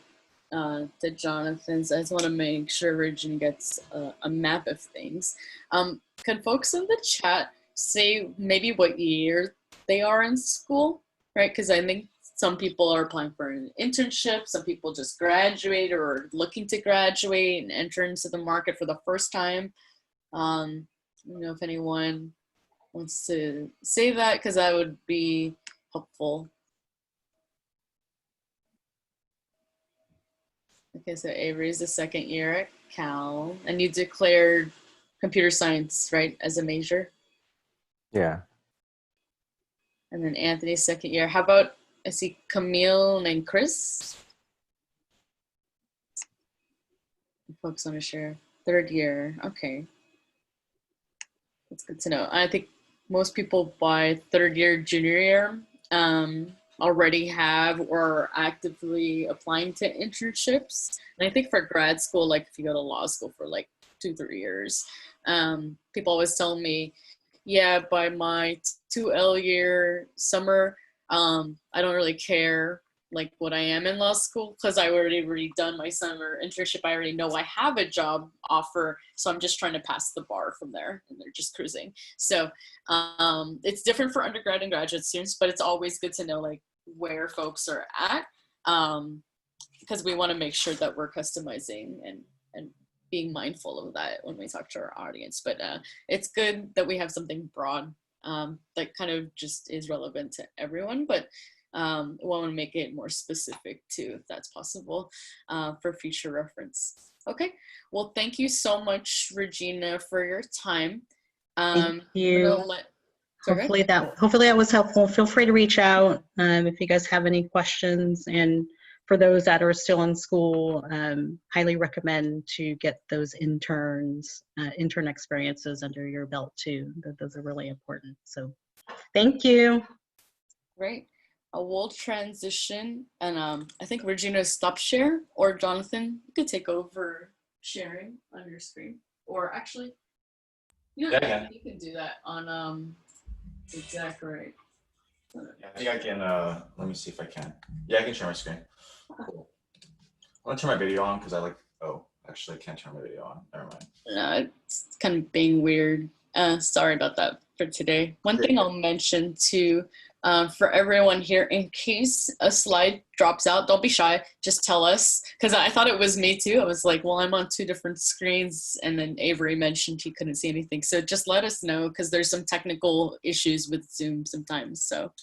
Speaker 1: to Jonathan's, I just want to make sure Regina gets a map of things. Can folks in the chat say maybe what year they are in school, right? Because I think some people are applying for an internship, some people just graduate or looking to graduate and enter into the market for the first time. I don't know if anyone wants to say that, because that would be helpful. Okay, so Avery's the second year at Cal, and you declared computer science, right, as a major?
Speaker 3: Yeah.
Speaker 1: And then Anthony's second year. How about, I see Camille and Chris? Folks want to share. Third year, okay. That's good to know. I think most people by third year, junior year, already have or are actively applying to internships. And I think for grad school, like if you go to law school for like 2-3 years, people always tell me, yeah, by my 2L year summer, I don't really care like what I am in law school, because I already done my summer internship. I already know I have a job offer, so I'm just trying to pass the bar from there, and they're just cruising. So it's different for undergrad and graduate students, but it's always good to know like where folks are at, because we want to make sure that we're customizing and being mindful of that when we talk to our audience. But it's good that we have something broad that kind of just is relevant to everyone, but we want to make it more specific too, if that's possible, for future reference. Okay, well, thank you so much, Regina, for your time.
Speaker 2: Thank you.
Speaker 1: Hopefully
Speaker 2: that was helpful. Feel free to reach out if you guys have any questions. And for those that are still in school, highly recommend to get those intern experiences under your belt too. Those are really important. So thank you.
Speaker 1: Great. We'll transition, and I think Regina stopped share, or Jonathan, you could take over sharing on your screen, or actually, you know, yeah, you can do that on the deck, right?
Speaker 4: Yeah, I think I can. Let me see if I can. Yeah, I can share my screen. Cool. I want to turn my video on because I like. Oh, actually, I can't turn my video on. Never mind.
Speaker 1: No, it's kind of being weird. Sorry about that for today. One thing I'll mention too, for everyone here, in case a slide drops out, don't be shy, just tell us, because I thought it was me too. I was like, well, I'm on 2 different screens, and then Avery mentioned he couldn't see anything. So just let us know, because there's some technical issues with Zoom sometimes. So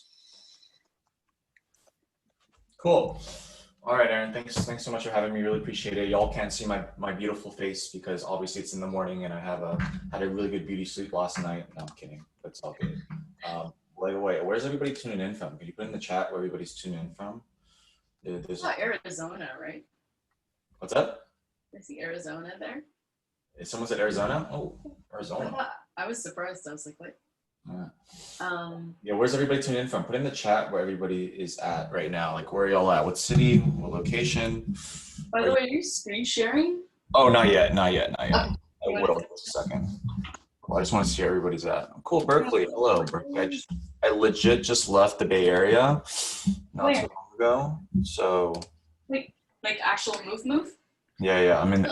Speaker 4: cool. All right, Aaron, thanks so much for having me. Really appreciate it. Y'all can't see my beautiful face because obviously it's in the morning, and I had a really good beauty sleep last night. No, I'm kidding. That's all good. Wait, where's everybody tuning in from? Can you put in the chat where everybody's tuning in from? There's
Speaker 1: Arizona, right?
Speaker 4: What's up?
Speaker 1: I see Arizona there.
Speaker 4: Is someone said Arizona? Oh, Arizona.
Speaker 1: I was surprised. I was like, what?
Speaker 4: Yeah, where's everybody tuning in from? Put in the chat where everybody is at right now. Like, where are y'all at? What city? What location?
Speaker 1: By the way, are you screen sharing?
Speaker 4: Oh, not yet. Okay. I will in just a second. Well, I just want to see where everybody's at. Cool, Berkeley. Hello, Berkeley. I legit just left the Bay Area not too long ago. So.
Speaker 1: Wait, like actual move?
Speaker 4: Yeah. I'm in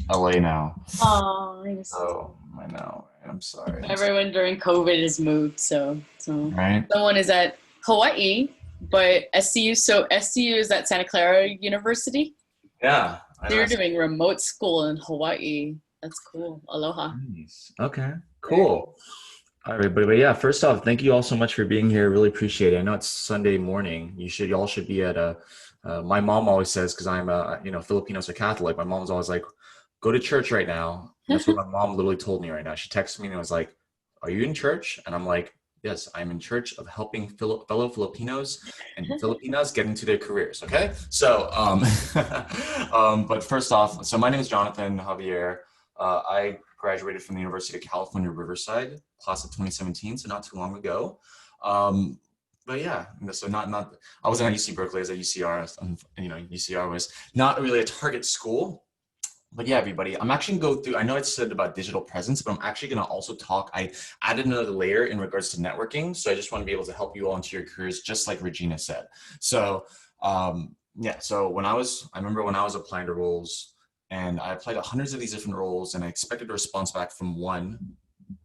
Speaker 4: LA now.
Speaker 1: Oh,
Speaker 4: I know. I'm sorry.
Speaker 1: Everyone during COVID has moved, so
Speaker 4: right.
Speaker 1: Someone is at Hawaii, but SCU. So SCU is at Santa Clara University.
Speaker 4: Yeah.
Speaker 1: They're doing remote school in Hawaii. That's cool. Aloha.
Speaker 4: Nice. Okay. Cool. All right, everybody. But yeah, first off, thank you all so much for being here. Really appreciate it. I know it's Sunday morning. Y'all should be at my mom always says, because I'm Filipinos are Catholic. My mom's always like, go to church right now. And that's what my mom literally told me right now. She texted me and was like, are you in church? And I'm like, yes, I'm in church of helping fellow Filipinos and Filipinas get into their careers. Okay. So, but first off, so my name is Jonathan Javier. I graduated from the University of California, Riverside, class of 2017, so not too long ago. But yeah, so not I wasn't at UC Berkeley, I was at UCR, and UCR was not really a target school. But yeah, everybody, I'm actually going to go through, I know I said about digital presence, but I'm actually going to also talk, I added another layer in regards to networking. So I just want to be able to help you all into your careers, just like Regina said. So yeah, so I remember when I was applying to roles, and I applied to hundreds of these different roles, and I expected a response back from one,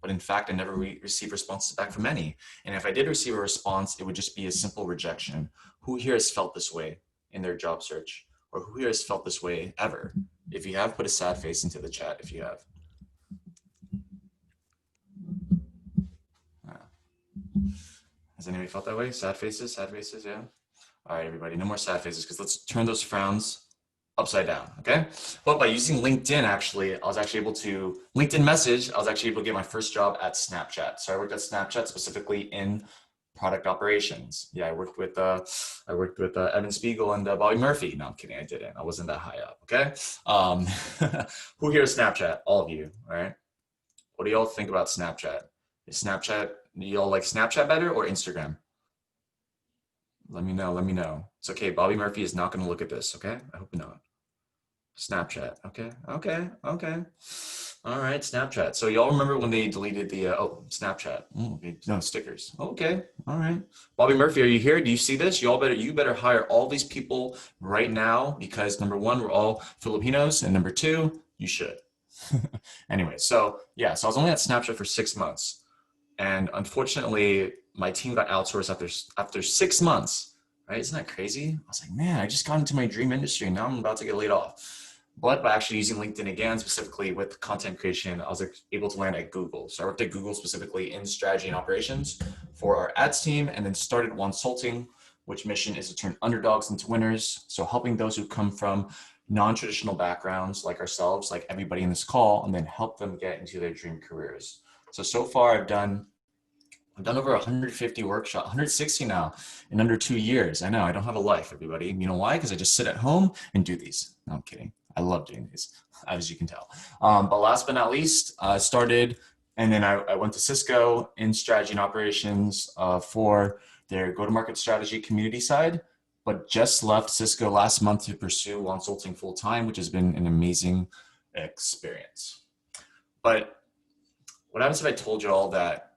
Speaker 4: but in fact, I never received responses back from any. And if I did receive a response, it would just be a simple rejection. Who here has felt this way in their job search? Or who here has felt this way ever? If you have, put a sad face into the chat if you have. Has anybody felt that way? Sad faces, yeah. All right, everybody, no more sad faces, because let's turn those frowns upside down, okay? But by using LinkedIn, actually, LinkedIn message, I was actually able to get my first job at Snapchat. So I worked at Snapchat specifically in product operations. Yeah, I worked with Evan Spiegel and Bobby Murphy. No, I'm kidding, I didn't. I wasn't that high up, okay? Who here is Snapchat? All of you, all right? What do y'all think about Snapchat? Do y'all like Snapchat better or Instagram? Let me know. It's okay, Bobby Murphy is not gonna look at this, okay? I hope not. Snapchat, okay. All right, Snapchat. So y'all remember when they deleted the, Snapchat. No stickers. Okay, all right. Bobby Murphy, are you here? Do you see this? You better hire all these people right now, because number one, we're all Filipinos, and number two, you should. Anyway, so yeah, so I was only at Snapchat for 6 months. And unfortunately, my team got outsourced after 6 months, right? Isn't that crazy? I was like, man, I just got into my dream industry, and now I'm about to get laid off. But by actually using LinkedIn again, specifically with content creation, I was able to land at Google. So I worked at Google specifically in strategy and operations for our ads team, and then started Wonsulting, which mission is to turn underdogs into winners. So helping those who come from non-traditional backgrounds like ourselves, like everybody in this call, and then help them get into their dream careers. So far I've done over 150 workshops, 160 now in under 2 years. I know, I don't have a life, everybody. You know why? Because I just sit at home and do these. No, I'm kidding. I love doing these, as you can tell. But last but not least, I started, and then I went to Cisco in strategy and operations for their go-to-market strategy community side, but just left Cisco last month to pursue Wonsulting full-time, which has been an amazing experience. But what happens if I told you all that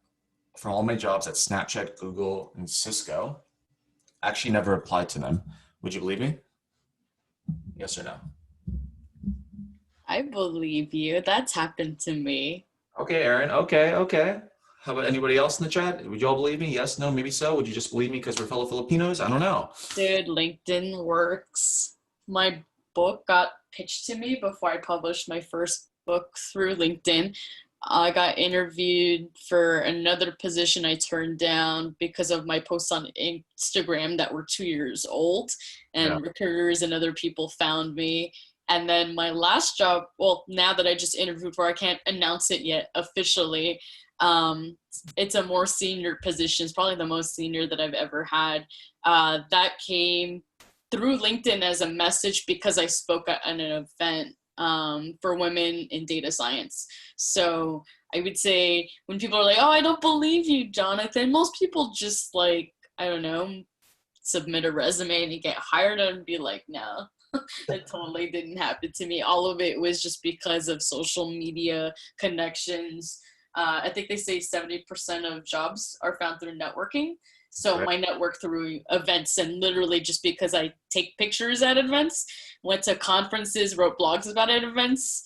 Speaker 4: from all my jobs at Snapchat, Google, and Cisco, I actually never applied to them? Would you believe me? Yes or no?
Speaker 1: I believe you. That's happened to me.
Speaker 4: Okay, Aaron. Okay. How about anybody else in the chat? Would you all believe me? Yes, no, maybe so. Would you just believe me because we're fellow Filipinos? I don't know.
Speaker 1: Dude, LinkedIn works. My book got pitched to me before I published my first book through LinkedIn. I got interviewed for another position I turned down because of my posts on Instagram that were 2 years old, and recruiters and other people found me. And then my last job, well, now that I just interviewed for, I can't announce it yet officially. It's a more senior position. It's probably the most senior that I've ever had. That came through LinkedIn as a message because I spoke at an event for women in data science. So I would say when people are like, oh, I don't believe you, Jonathan, most people just like, I don't know, submit a resume and you get hired and be like, no, that totally didn't happen to me. All of it was just because of social media connections. I think they say 70% of jobs are found through networking. So my network through events, and literally just because I take pictures at events, went to conferences, wrote blogs about it at events,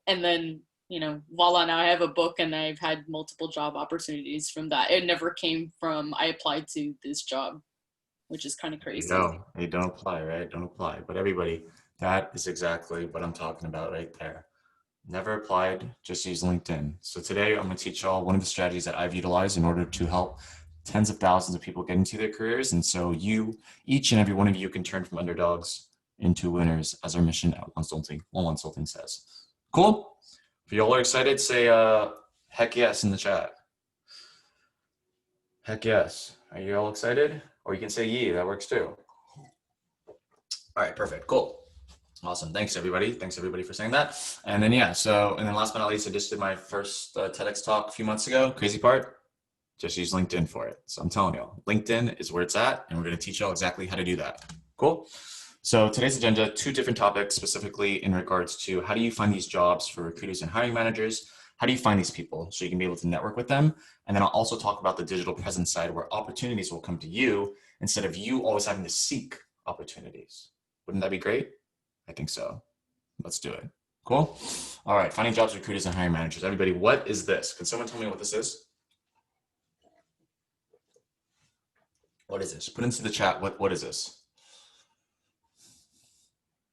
Speaker 1: and then, you know, voila, now I have a book and I've had multiple job opportunities from that. It never came from, I applied to this job, which is kind of crazy.
Speaker 4: No, you don't apply, right? Don't apply. But everybody, that is exactly what I'm talking about right there. Never applied, just use LinkedIn. So today I'm going to teach y'all one of the strategies that I've utilized in order to help tens of thousands of people get into their careers. And so each and every one of you can turn from underdogs into winners as our mission at Wonsulting. Wonsulting says. Cool? If y'all are excited, say heck yes in the chat. Heck yes. Are you all excited? Or you can say yee, that works too. All right, perfect, cool. Awesome. Thanks everybody. Thanks everybody for saying that. And then, yeah, so, and then last but not least, I just did my first TEDx talk a few months ago. Crazy part, just use LinkedIn for it. So I'm telling y'all, LinkedIn is where it's at, and we're going to teach y'all exactly how to do that. Cool. So today's agenda, 2 different topics specifically in regards to how do you find these jobs for recruiters and hiring managers? How do you find these people so you can be able to network with them? And then I'll also talk about the digital presence side where opportunities will come to you instead of you always having to seek opportunities. Wouldn't that be great? I think so. Let's do it. Cool. All right. Finding jobs, recruiters, and hiring managers. Everybody, what is this? Can someone tell me what this is? What is this? Put into the chat. What is this?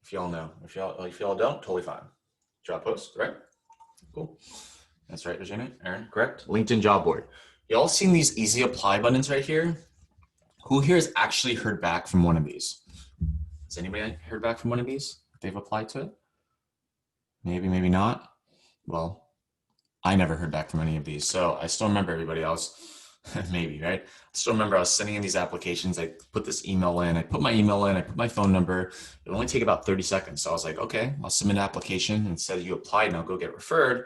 Speaker 4: If y'all know. If y'all don't, totally fine. Job post, right? Cool. That's right, Regina. Aaron, correct? LinkedIn job board. Y'all seen these easy apply buttons right here? Who here has actually heard back from one of these? Has anybody heard back from one of these? They've applied to it? Maybe, maybe not. Well, I never heard back from any of these. So I still remember everybody else. Maybe, right? I still remember I was sending in these applications. I put this email in, I put my email in, I put my phone number. It would only take about 30 seconds. So I was like, okay, I'll submit an application and said you applied and I'll go get referred.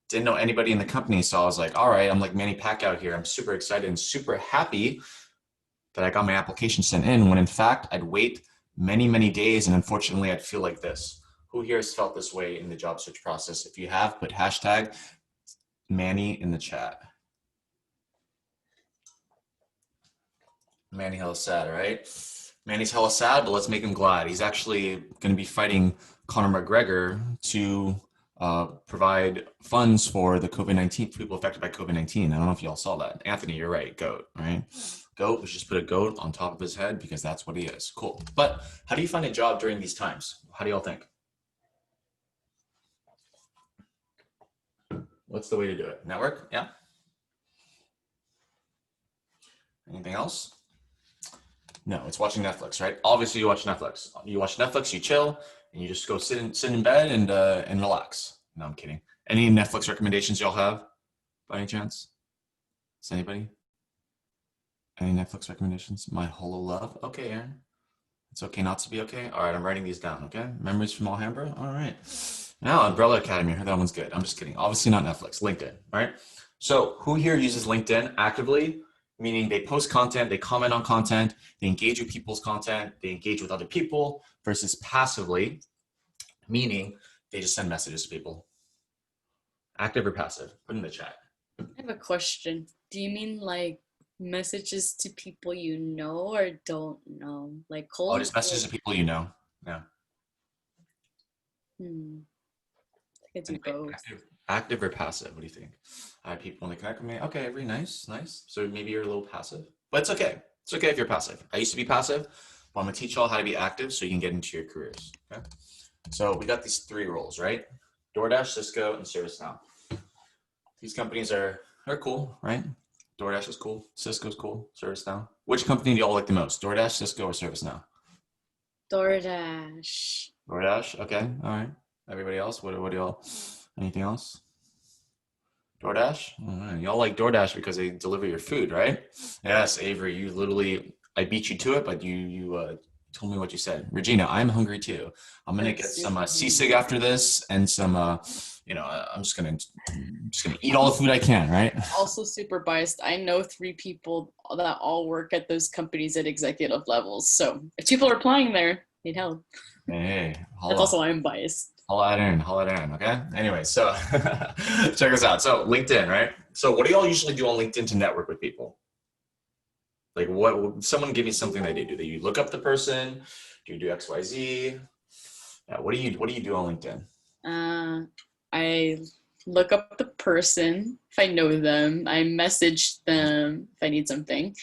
Speaker 4: Didn't know anybody in the company. So I was like, all right, I'm like Manny Pacquiao here. I'm super excited and super happy that I got my application sent in when in fact I'd wait many, many days. And unfortunately I'd feel like this. Who here has felt this way in the job search process? If you have, put hashtag Manny in the chat. Manny hella sad, right? Manny's hella sad, but let's make him glad. He's actually going to be fighting Conor McGregor to provide funds for the COVID-19, people affected by COVID-19. I don't know if y'all saw that. Anthony, you're right. GOAT, right? GOAT, we should just put a GOAT on top of his head because that's what he is. Cool. But how do you find a job during these times? How do y'all think? What's the way to do it? Network? Yeah. Anything else? No, it's watching Netflix, right? Obviously, you watch Netflix. You watch Netflix, you chill, and you just go sit in bed and relax. No, I'm kidding. Any Netflix recommendations y'all have, by any chance? Is anybody? Any Netflix recommendations? My Holo Love. Okay, Aaron. It's okay not to be okay. All right, I'm writing these down. Okay, Memories from Alhambra. All right. Now, Umbrella Academy. I heard that one's good. I'm just kidding. Obviously not Netflix. LinkedIn. Right. So, who here uses LinkedIn actively? Meaning they post content, they comment on content, they engage with people's content, they engage with other people, versus passively, meaning they just send messages to people. Active or passive? Put in the chat.
Speaker 1: I have a question. Do you mean like messages to people you know or don't know? Like cold?
Speaker 4: Oh, just messages to people you know. Yeah.
Speaker 1: I think I do both.
Speaker 4: Active or passive? What do you think? I have people when they connect with me. Okay, very nice, nice. So maybe you're a little passive, but it's okay. It's okay if you're passive. I used to be passive, but I'm gonna teach you all how to be active so you can get into your careers. Okay. So we got these 3 roles, right? DoorDash, Cisco, and ServiceNow. These companies are cool, right? DoorDash is cool. Cisco's cool. ServiceNow. Which company do y'all like the most? DoorDash, Cisco, or ServiceNow?
Speaker 1: DoorDash.
Speaker 4: DoorDash. Okay. All right. Everybody else? What do y'all? Anything else? DoorDash? Y'all like DoorDash because they deliver your food, right? Yes, Avery, you literally, I beat you to it, but you told me what you said. Regina, I'm hungry too. I'm going to get some sisig after this and some, I'm just going to eat all the food I can, right?
Speaker 1: Also super biased. I know 3 people that all work at those companies at executive levels. So if people are applying there, need help.
Speaker 4: Hey,
Speaker 1: that's also why I'm biased.
Speaker 4: Holla at Aaron, okay? Anyway, so check this out. So LinkedIn, right? So what do y'all usually do on LinkedIn to network with people? Like what, someone give me something they do. Do you look up the person? Do you do XYZ? Yeah, what do you do on LinkedIn?
Speaker 1: I look up the person if I know them. I message them if I need something.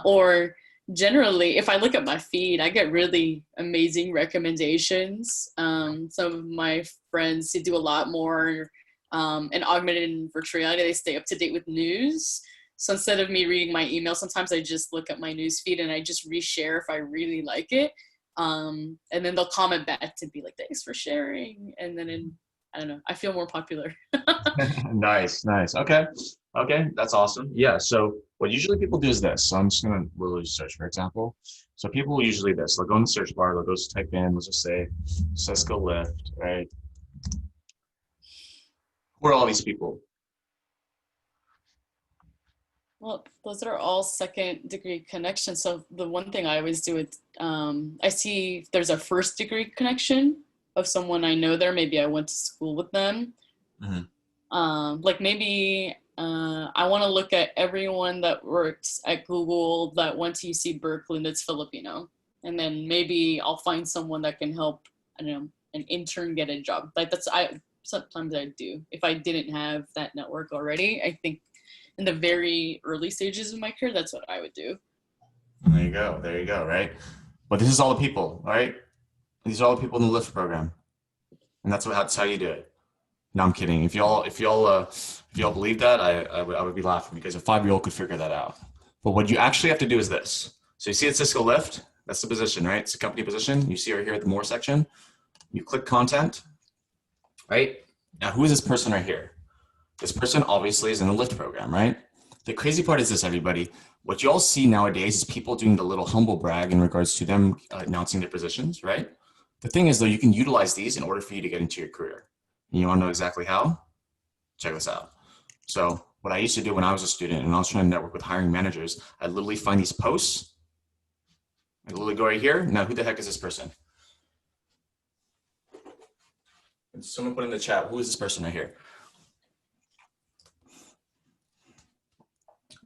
Speaker 1: Or generally, if I look at my feed, I get really amazing recommendations. Some of my friends who do a lot more in augmented and virtual reality, they stay up to date with news. So instead of me reading my email, sometimes I just look at my news feed and I just reshare if I really like it. And then they'll comment back to be like, thanks for sharing. And then I don't know, I feel more popular.
Speaker 4: Nice. Okay, that's awesome. Yeah, so What usually people do is this. So I'm just going to literally search, for example. So people will usually this. They'll go in the search bar. They'll go type in, let's just say Cisco Lift, right? Who are all these people?
Speaker 1: Well, those are all second degree connections. So the one thing I always do is I see if there's a first degree connection of someone I know there. Maybe I went to school with them. Like maybe I want to look at everyone that works at Google that went to UC Berkeley and that's Filipino. And then maybe I'll find someone that can help, I don't know, an intern get a job. Like sometimes I do. If I didn't have that network already, I think in the very early stages of my career, that's what I would do.
Speaker 4: There you go, right? But this is all the people, right? These are all the people in the LIFT program. And that's how you do it. No, I'm kidding. If y'all believe that, I would be laughing because a 5-year-old could figure that out. But what you actually have to do is this. So you see at Cisco Lift, that's the position, right? It's a company position. You see right here at the more section. You click content, right? Now, who is this person right here? This person obviously is in the LIFT program, right? The crazy part is this, everybody. What you all see nowadays is people doing the little humble brag in regards to them announcing their positions, right? The thing is, though, you can utilize these in order for you to get into your career. And you want to know exactly how? Check this out. So what I used to do when I was a student and I was trying to network with hiring managers, I literally find these posts. I literally go right here. Now, who the heck is this person? And someone put in the chat, who is this person right here?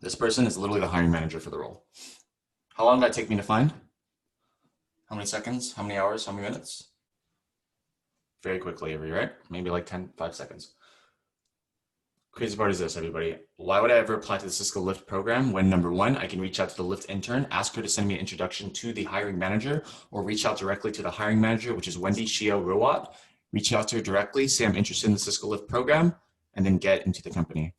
Speaker 4: This person is literally the hiring manager for the role. How long did that take me to find? How many seconds? How many hours? How many minutes? Very quickly, right? Maybe like 5 seconds. Crazy part is this, everybody. Why would I ever apply to the Cisco Lift program when, number one, I can reach out to the Lift intern, ask her to send me an introduction to the hiring manager, or reach out directly to the hiring manager, which is Wendy Shio Ruwat. Reach out to her directly, say I'm interested in the Cisco Lift program, and then get into the company.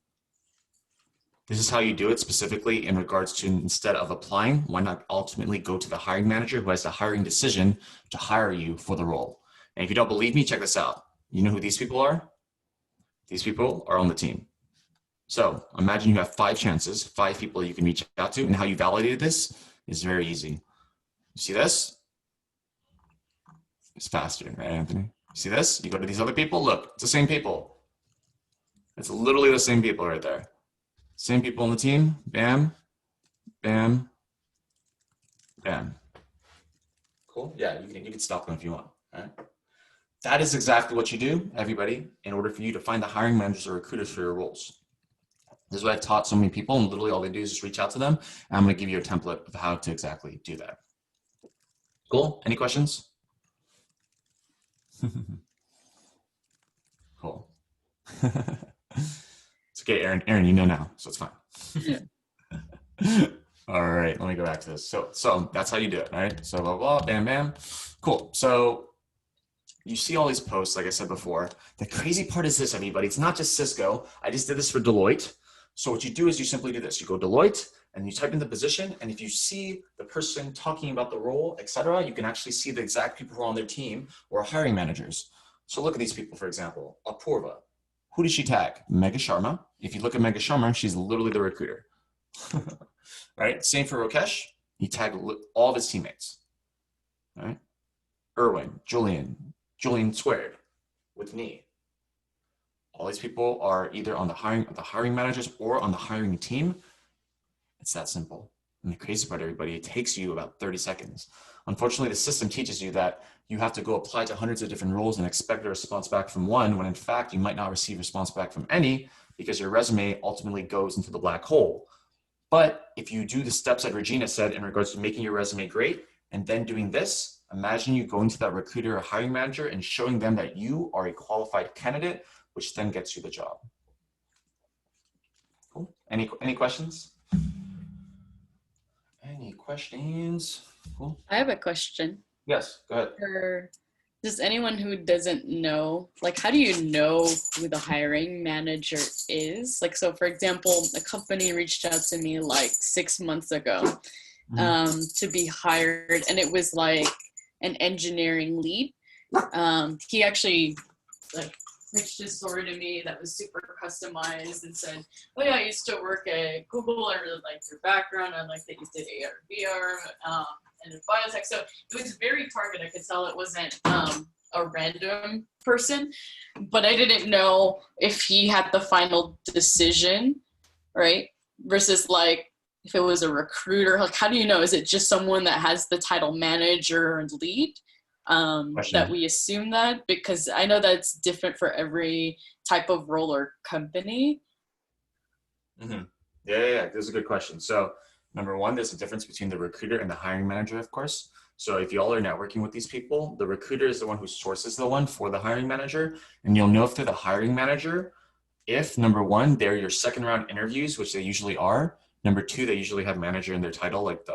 Speaker 4: This is how you do it specifically in regards to, instead of applying, why not ultimately go to the hiring manager who has the hiring decision to hire you for the role. And if you don't believe me, check this out. You know who these people are? These people are on the team. So imagine you have 5 chances, 5 people you can reach out to, and how you validated this is very easy. You see this? It's faster, right, Anthony? You see this? You go to these other people, look, it's the same people. It's literally the same people right there. Same people on the team, bam, bam, bam. Cool, yeah, you can stop them if you want, all right? That is exactly what you do, everybody, in order for you to find the hiring managers or recruiters for your roles. This is what I've taught so many people, and literally all they do is just reach out to them, and I'm gonna give you a template of how to exactly do that. Cool, any questions? Cool. It's okay, Aaron, you know now, so it's fine. All right, let me go back to this. So that's how you do it, all right? So blah, blah, bam, bam. Cool, so you see all these posts, like I said before. The crazy part is this, everybody. It's not just Cisco. I just did this for Deloitte. So what you do is you simply do this. You go Deloitte, and you type in the position, and if you see the person talking about the role, etc., you can actually see the exact people who are on their team or hiring managers. So look at these people, for example. Apurva. Who did she tag? Megha Sharma. If you look at Megha Sharma, she's literally the recruiter. Right? Same for Rakesh. He tagged all of his teammates. All right? Erwin, Julian squared with me. All these people are either on the hiring managers or on the hiring team. It's that simple. And the crazy part, everybody, it takes you about 30 seconds. Unfortunately, the system teaches you that you have to go apply to hundreds of different roles and expect a response back from one, when in fact, you might not receive a response back from any because your resume ultimately goes into the black hole. But if you do the steps that Regina said in regards to making your resume great and then doing this, imagine you going to that recruiter or hiring manager and showing them that you are a qualified candidate, which then gets you the job. Cool. Any questions? Any questions? Cool.
Speaker 1: I have a question.
Speaker 4: Yes, go ahead.
Speaker 1: For just anyone who doesn't know, like, how do you know who the hiring manager is? Like, so for example, a company reached out to me like 6 months ago to be hired, and it was like an engineering lead. He actually, like, pitched his story to me that was super customized and said, oh yeah, I used to work at Google. I really liked your background. I liked that you did AR, VR, and in biotech. So it was very targeted. I could tell it wasn't a random person, but I didn't know if he had the final decision, right? Versus like, if it was a recruiter, like how do you know? Is it just someone that has the title manager and lead? That we assume that, because I know that's different for every type of role or company.
Speaker 4: Mm-hmm. Yeah, that's a good question. So number one, there's a difference between the recruiter and the hiring manager, of course. So if y'all are networking with these people, the recruiter is the one who sources the one for the hiring manager, and you'll know if they're the hiring manager if, number one, they're your second round interviews, which they usually are. Number two, they usually have manager in their title, like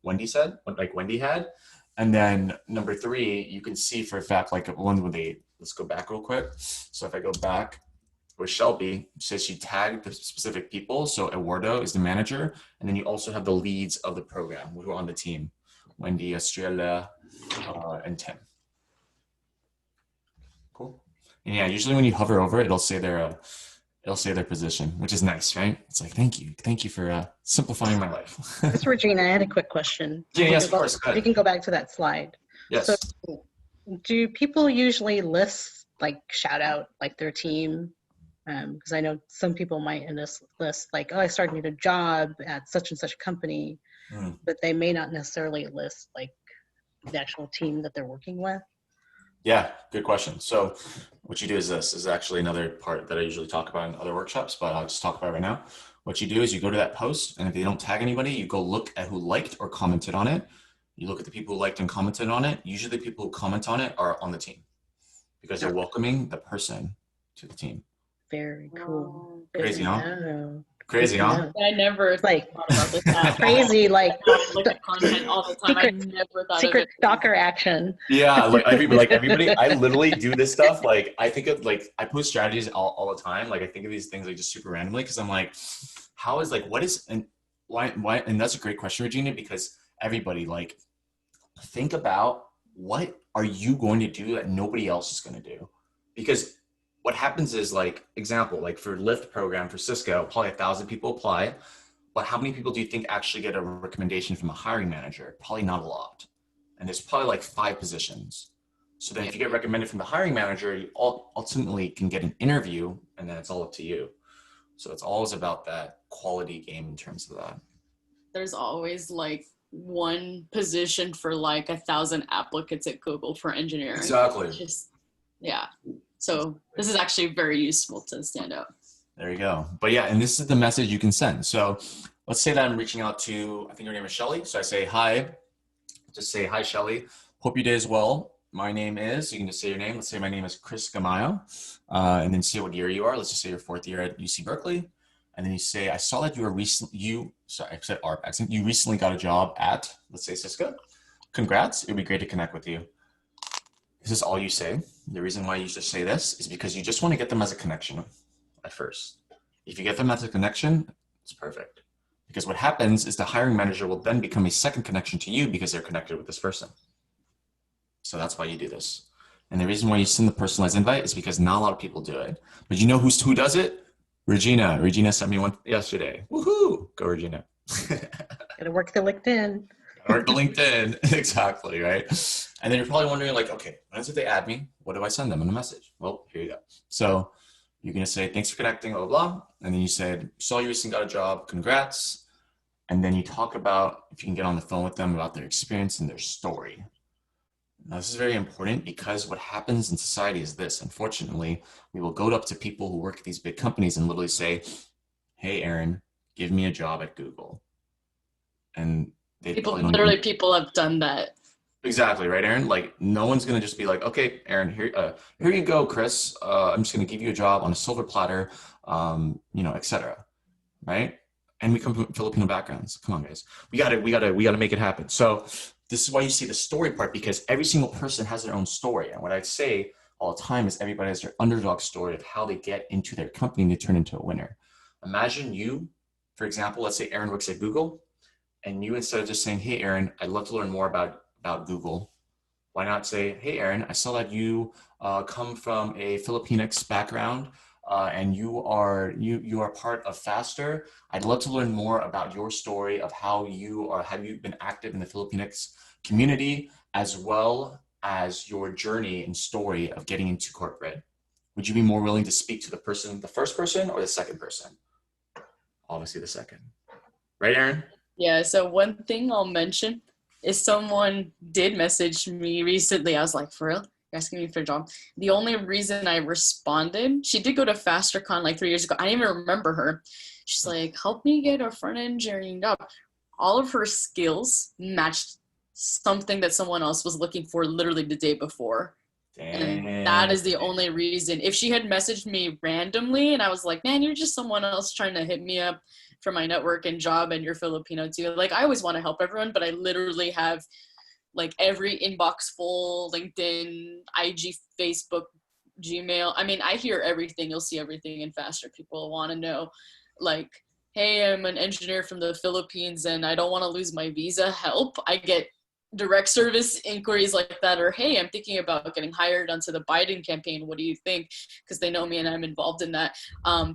Speaker 4: Wendy said, like Wendy had. And then number three, you can see for a fact, like one when they, let's go back real quick. So if I go back with Shelby, says she tagged the specific people. So Eduardo is the manager. And then you also have the leads of the program who are on the team. Wendy, Estrella, and Tim. Cool. And yeah, usually when you hover over it, it'll say their position, which is nice, right? It's like, thank you for simplifying my life.
Speaker 2: Miss Regina, I had a quick question.
Speaker 4: Yeah, yes, of course.
Speaker 2: You can go back to that slide.
Speaker 4: Yes.
Speaker 2: So do people usually list, like shout out like their team? Because I know some people might in this list like, oh, I started a job at such and such company, but they may not necessarily list like the actual team that they're working with.
Speaker 4: Yeah, good question. So what you do is this is actually another part that I usually talk about in other workshops, but I'll just talk about it right now. What you do is you go to that post, and if they don't tag anybody, you go look at who liked or commented on it. You look at the people who liked and commented on it. Usually the people who comment on it are on the team because they're welcoming the person to the team.
Speaker 2: Very cool.
Speaker 4: Crazy, huh? Crazy, huh?
Speaker 1: I never
Speaker 2: like
Speaker 1: thought about this.
Speaker 2: crazy, like
Speaker 1: look at content all the time. I never thought
Speaker 2: secret
Speaker 1: of it.
Speaker 2: stalker action.
Speaker 4: Yeah, like everybody, I literally do this stuff. Like I think of like I post strategies all the time. Like I think of these things like just super randomly because I'm like, how is like what is and why and that's a great question, Regina, because everybody like think about what are you going to do that nobody else is going to do? Because what happens is like example, like for Lyft program for Cisco, probably 1,000 people apply. But how many people do you think actually get a recommendation from a hiring manager? Probably not a lot. And there's probably like 5 positions. So then if you get recommended from the hiring manager, you ultimately can get an interview and then it's all up to you. So it's always about that quality game in terms of that.
Speaker 1: There's always like one position for like 1,000 applicants at Google for engineering.
Speaker 4: Exactly.
Speaker 1: Just, yeah. So this is actually very useful to stand out.
Speaker 4: There you go. But yeah, and this is the message you can send. So let's say that I'm reaching out to, I think your name is Shelly. So I say, hi, just say, hi, Shelly. Hope your day is well. My name is, you can just say your name. Let's say my name is Chris Gamayo. And then say what year you are. Let's just say your 4th year at UC Berkeley. And then you say, I saw that you were you recently got a job at, let's say Cisco. Congrats. It would be great to connect with you. This is all you say. The reason why you just say this is because you just want to get them as a connection at first. If you get them as a connection, it's perfect. Because what happens is the hiring manager will then become a second connection to you because they're connected with this person. So that's why you do this. And the reason why you send the personalized invite is because not a lot of people do it. But you know who does it? Regina. Regina sent me one yesterday. Woohoo! Go, Regina.
Speaker 2: Gotta work the LinkedIn.
Speaker 4: Or the LinkedIn, exactly, right? And then you're probably wondering like, okay, once if they add me, what do I send them in a message? Well, here you go. So you're gonna say, thanks for connecting, blah, blah, blah. And then you said, saw you recently got a job, congrats. And then you talk about, if you can get on the phone with them about their experience and their story. Now, this is very important because what happens in society is this, unfortunately, we will go up to people who work at these big companies and literally say, hey, Aaron, give me a job at Google. And
Speaker 1: people have done that.
Speaker 4: Exactly, right, Aaron? Like, no one's going to just be like, okay, Aaron, here you go, Chris. I'm just going to give you a job on a silver platter, et cetera, right? And we come from Filipino backgrounds. Come on, guys. We got to make it happen. So this is why you see the story part, because every single person has their own story. And what I say all the time is everybody has their underdog story of how they get into their company and they turn into a winner. Imagine you, for example, let's say Aaron works at Google, and you, instead of just saying, hey, Aaron, I'd love to learn more about Google, Why not say, hey, Aaron, I saw that you come from a Filipinx background and you are part of Faster. I'd love to learn more about your story of how have you been active in the Filipinx community, as well as your journey and story of getting into corporate. Would you be more willing to speak to the first person or the second person? Obviously the second. Right, Aaron?
Speaker 1: Yeah, so one thing I'll mention is someone did message me recently. I was like, for real? You're asking me for a job? The only reason I responded, she did go to FasterCon like 3 years ago. I didn't even remember her. She's like, help me get a front engineering job. All of her skills matched something that someone else was looking for literally the day before.
Speaker 4: Damn.
Speaker 1: And that is the only reason. If she had messaged me randomly and I was like, man, you're just someone else trying to hit me up for my network and job and you're Filipino too. Like, I always want to help everyone, but I literally have like every inbox full, LinkedIn, IG, Facebook, Gmail. I mean, I hear everything. You'll see everything in Faster. People want to know, like, hey, I'm an engineer from the Philippines and I don't want to lose my visa. Help. I get direct service inquiries like that, or hey, I'm thinking about getting hired onto the Biden campaign. What do you think? Because they know me and I'm involved in that.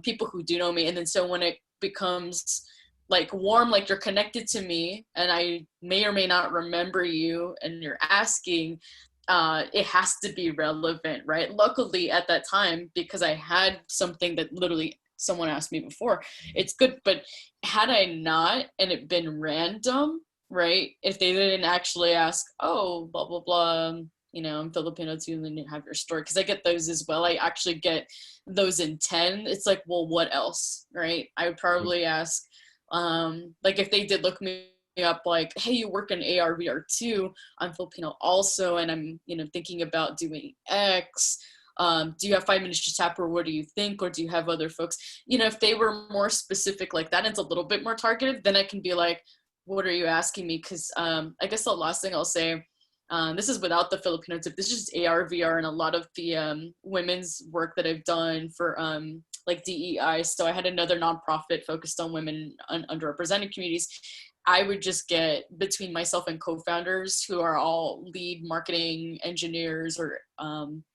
Speaker 1: People who do know me. And then so when it becomes like warm, like you're connected to me and I may or may not remember you and you're asking, it has to be relevant, right? Luckily at that time, because I had something that literally someone asked me before, it's good. But had I not, and it been random, right? If they didn't actually ask, oh, blah, blah, blah, you know, I'm Filipino too, and then you have your story. Because I get those as well. I actually get those in 10. It's like, well, what else, right? I would probably ask, like if they did look me up, like, hey, you work in AR, VR too. I'm Filipino also, and I'm, you know, thinking about doing X. Do you have 5 minutes to tap, or what do you think? Or do you have other folks? You know, if they were more specific like that, it's a little bit more targeted, then I can be like, what are you asking me? Because I guess the last thing I'll say, this is without the Filipino tip, this is just AR, VR, and a lot of the women's work that I've done for like DEI. So I had another nonprofit focused on women underrepresented communities. I would just get, between myself and co-founders who are all lead marketing engineers or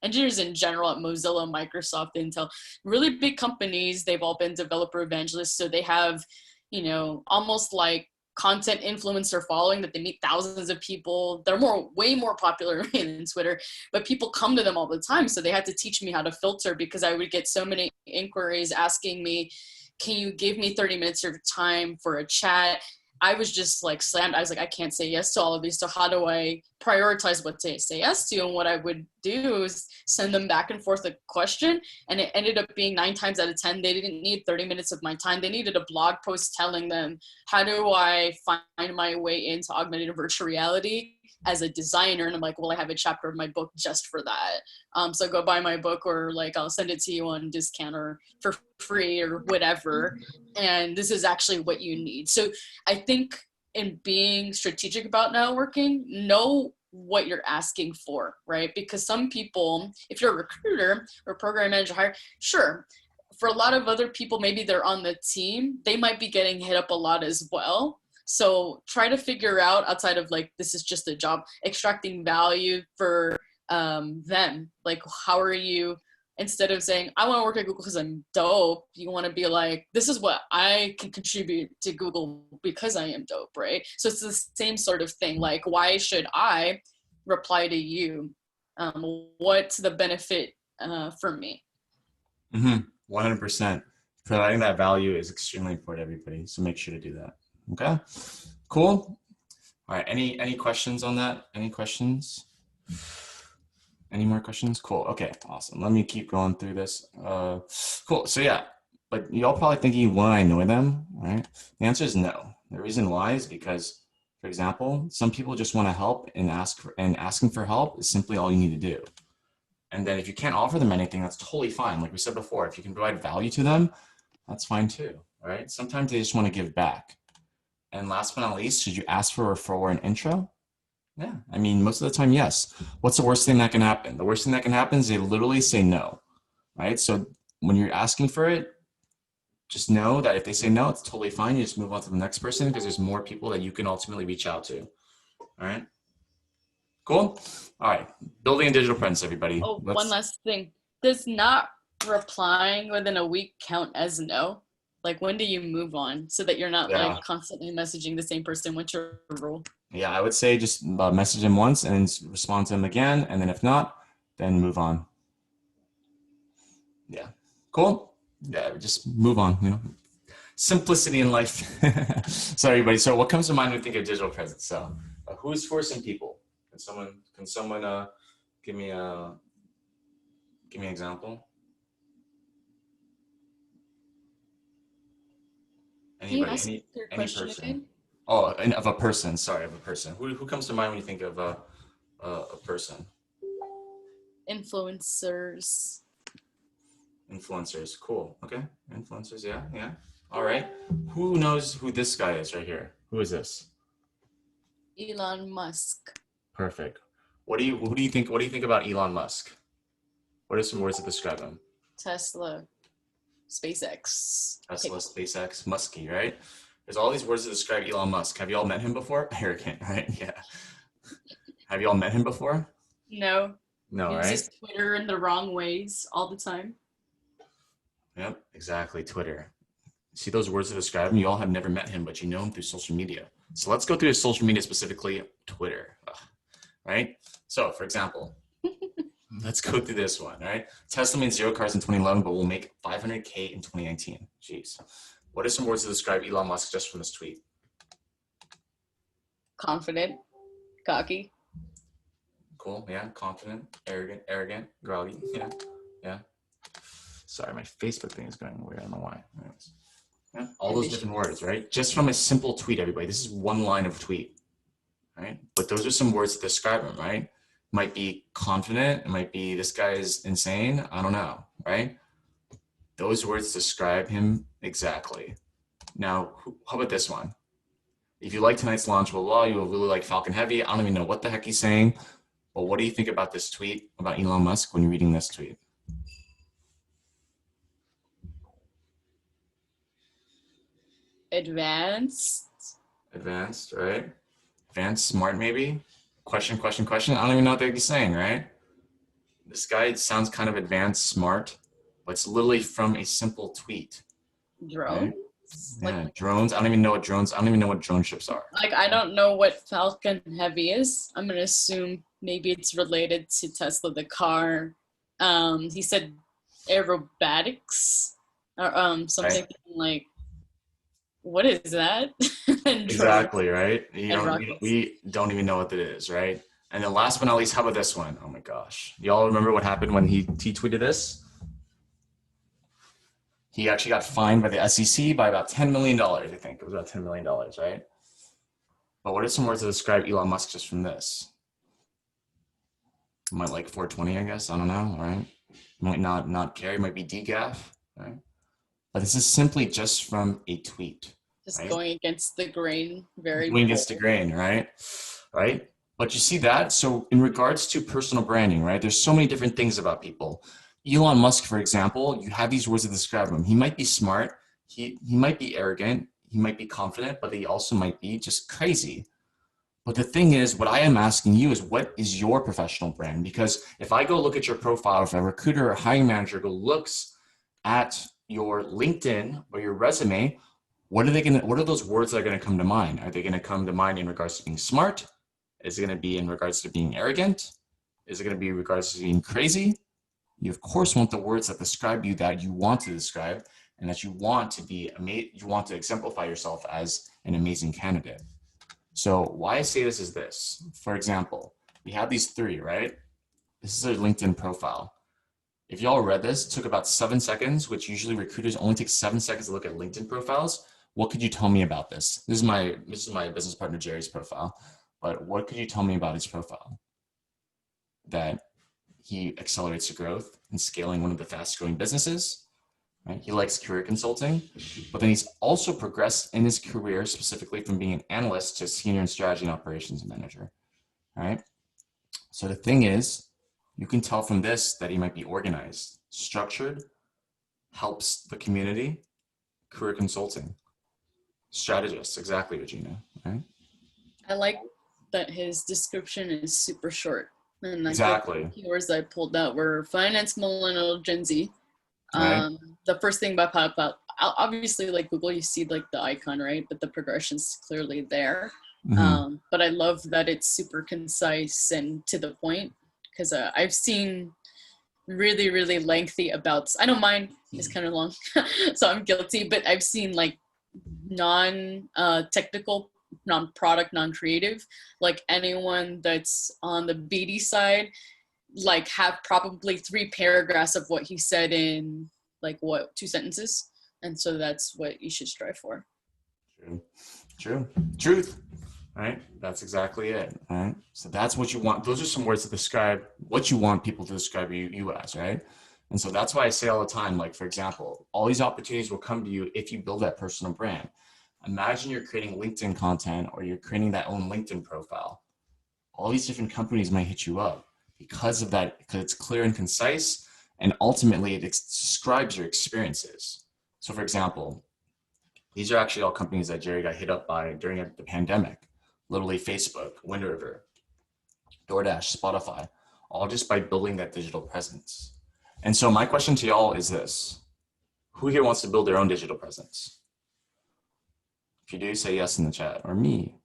Speaker 1: engineers in general at Mozilla, Microsoft, Intel, really big companies. They've all been developer evangelists. So they have, you know, almost like content influencer following that they meet thousands of people. They're way more popular than Twitter, but people come to them all the time. So they had to teach me how to filter, because I would get so many inquiries asking me, can you give me 30 minutes of time for a chat? I was just like slammed. I was like, I can't say yes to all of these. So how do I prioritize what to say yes to? And what I would do is send them back and forth a question. And it ended up being 9 times out of 10, they didn't need 30 minutes of my time. They needed a blog post telling them, how do I find my way into augmented virtual reality as a designer? And I'm like, well, I have a chapter of my book just for that. So go buy my book, or like, I'll send it to you on discount or for free or whatever. And this is actually what you need. So I think in being strategic about networking, know what you're asking for, right? Because some people, if you're a recruiter or program manager hire, sure. For a lot of other people, maybe they're on the team, they might be getting hit up a lot as well. So try to figure out, outside of like, this is just a job, extracting value for them. Like, how are you, instead of saying, I want to work at Google because I'm dope, you want to be like, this is what I can contribute to Google because I am dope, right? So it's the same sort of thing. Like, why should I reply to you? What's the benefit for me?
Speaker 4: 100%. Providing that value is extremely important to everybody. So make sure to do that. Okay, cool. All right, any questions on that? Any questions? Any more questions? Cool. Okay, awesome. Let me keep going through this. Cool. So yeah, but y'all probably thinking, will I know them? Right? The answer is no. The reason why is because, for example, some people just want to help, and asking for help is simply all you need to do. And then if you can't offer them anything, that's totally fine. Like we said before, if you can provide value to them, that's fine too. All right. Sometimes they just want to give back. And last but not least, should you ask for a referral or an intro? Yeah, I mean, most of the time, yes. What's the worst thing that can happen? The worst thing that can happen is they literally say no, right? So when you're asking for it, just know that if they say no, it's totally fine. You just move on to the next person, because there's more people that you can ultimately reach out to. All right, Cool. All right. Building a digital presence, everybody.
Speaker 1: Oh, one last thing. Does not replying within a week count as no? Like, when do you move on so that you're not like constantly messaging the same person? What's your rule?
Speaker 4: Yeah, I would say just message him once and then respond to him again. And then if not, then move on. Yeah. Cool. Yeah, just move on, you know. Simplicity in life. So everybody, so what comes to mind when you think of digital presence? So who's forcing people? Can someone give me an example? Anybody, any person. Again? Oh, of a person, sorry, of a person. Who comes to mind when you think of a person?
Speaker 1: Influencers.
Speaker 4: Influencers, cool. Okay, influencers, yeah. All right. Who knows who this guy is right here? Who is this?
Speaker 1: Elon Musk.
Speaker 4: Perfect. What do you think about Elon Musk? What are some words to describe him?
Speaker 1: Tesla, SpaceX.
Speaker 4: Tesla, SpaceX, Musky, right? There's all these words to describe Elon Musk. Have you all met him before? Arrogant, right? Yeah. Have you all met him before?
Speaker 1: No.
Speaker 4: No,
Speaker 1: he
Speaker 4: right?
Speaker 1: uses Twitter in the wrong ways all the time.
Speaker 4: Yep, exactly, Twitter. See those words to describe him? You all have never met him, but you know him through social media. So let's go through his social media, specifically Twitter, right? So for example, let's go through this one, right? Tesla made 0 cars in 2011, but will make 500K in 2019. Jeez. What are some words to describe Elon Musk just from this tweet?
Speaker 1: Confident, cocky.
Speaker 4: Cool, yeah, confident, arrogant, groggy, yeah. Sorry, my Facebook thing is going weird, I don't know why. Anyways. Yeah, all those different words, right? Just from a simple tweet, everybody. This is one line of tweet, right? But those are some words to describe him, right? Might be confident. It might be this guy is insane. I don't know, right? Those words describe him exactly. Now, how about this one? If you like tonight's launch, blah, blah, you will really like Falcon Heavy. I don't even know what the heck he's saying. But what do you think about this tweet about Elon Musk when you're reading this tweet?
Speaker 1: Advanced,
Speaker 4: right? Advanced, smart, maybe? Question. I don't even know what they'd be saying, right? This guy sounds kind of advanced, smart, but it's literally from a simple tweet.
Speaker 1: Drones?
Speaker 4: Right? Yeah, drones. I don't even know what drone ships are.
Speaker 1: Like, I don't know what Falcon Heavy is. I'm gonna assume maybe it's related to Tesla, the car. He said aerobatics or something like. What is that?
Speaker 4: Exactly, right? We don't even know what that is, right? And then last but not least, how about this one? Oh my gosh. Y'all remember what happened when he tweeted this? He actually got fined by the SEC by about $10 million, I think. It was about $10 million, right? But what are some words to describe Elon Musk just from this? Might like 420, I guess. I don't know, right? Might not care. It might be decaf, right? But this is simply just from a tweet.
Speaker 1: Just right? Going against the grain,
Speaker 4: going against the grain, right? Right? But you see that? So in regards to personal branding, right? There's so many different things about people. Elon Musk, for example, you have these words to describe him. He might be smart. He might be arrogant. He might be confident, but he also might be just crazy. But the thing is, what I am asking you is, what is your professional brand? Because if I go look at your profile, if a recruiter or hiring manager looks at your LinkedIn or your resume, what are those words that are going to come to mind? Are they going to come to mind in regards to being smart? Is it going to be in regards to being arrogant? Is it going to be in regards to being crazy? You of course want the words that describe you, that you want to describe, and that you want to be you want to exemplify yourself as an amazing candidate. So why I say this is this. For example, we have these three, right? This is a LinkedIn profile. If y'all read this, it took about 7 seconds, which usually recruiters only take 7 seconds to look at LinkedIn profiles. What could you tell me about this? This is my business partner Jerry's profile, but what could you tell me about his profile? That he accelerates the growth and scaling one of the fastest growing businesses, right? He likes career consulting, but then he's also progressed in his career, specifically from being an analyst to senior in strategy and operations manager, right? So the thing is, you can tell from this that he might be organized, structured, helps the community, career consulting, strategist, exactly, Regina, right?
Speaker 1: I like that his description is super short. And like
Speaker 4: Exactly.
Speaker 1: the keywords that I pulled out were finance, millennial, Gen Z.
Speaker 4: Right.
Speaker 1: The first thing that popped up, obviously like Google, you see like the icon, right? But the progression's clearly there. But I love that it's super concise and to the point, because I've seen really, really lengthy abouts. I know mine is kind of long, so I'm guilty, but I've seen like non-technical, non-product, non-creative, like anyone that's on the BD side, like have probably 3 paragraphs of what he said in like 2 sentences. And so that's what you should strive for.
Speaker 4: True. Truth. Right? That's exactly it. Right? So that's what you want. Those are some words to describe what you want people to describe you as, right? And so that's why I say all the time, like, for example, all these opportunities will come to you if you build that personal brand. Imagine you're creating LinkedIn content or you're creating that own LinkedIn profile. All these different companies might hit you up because of that, because it's clear and concise, and ultimately it describes your experiences. So for example, these are actually all companies that Jerry got hit up by during the pandemic. Literally Facebook, Wind River, DoorDash, Spotify, all just by building that digital presence. And so my question to y'all is this: who here wants to build their own digital presence? If you do, say yes in the chat. Or me,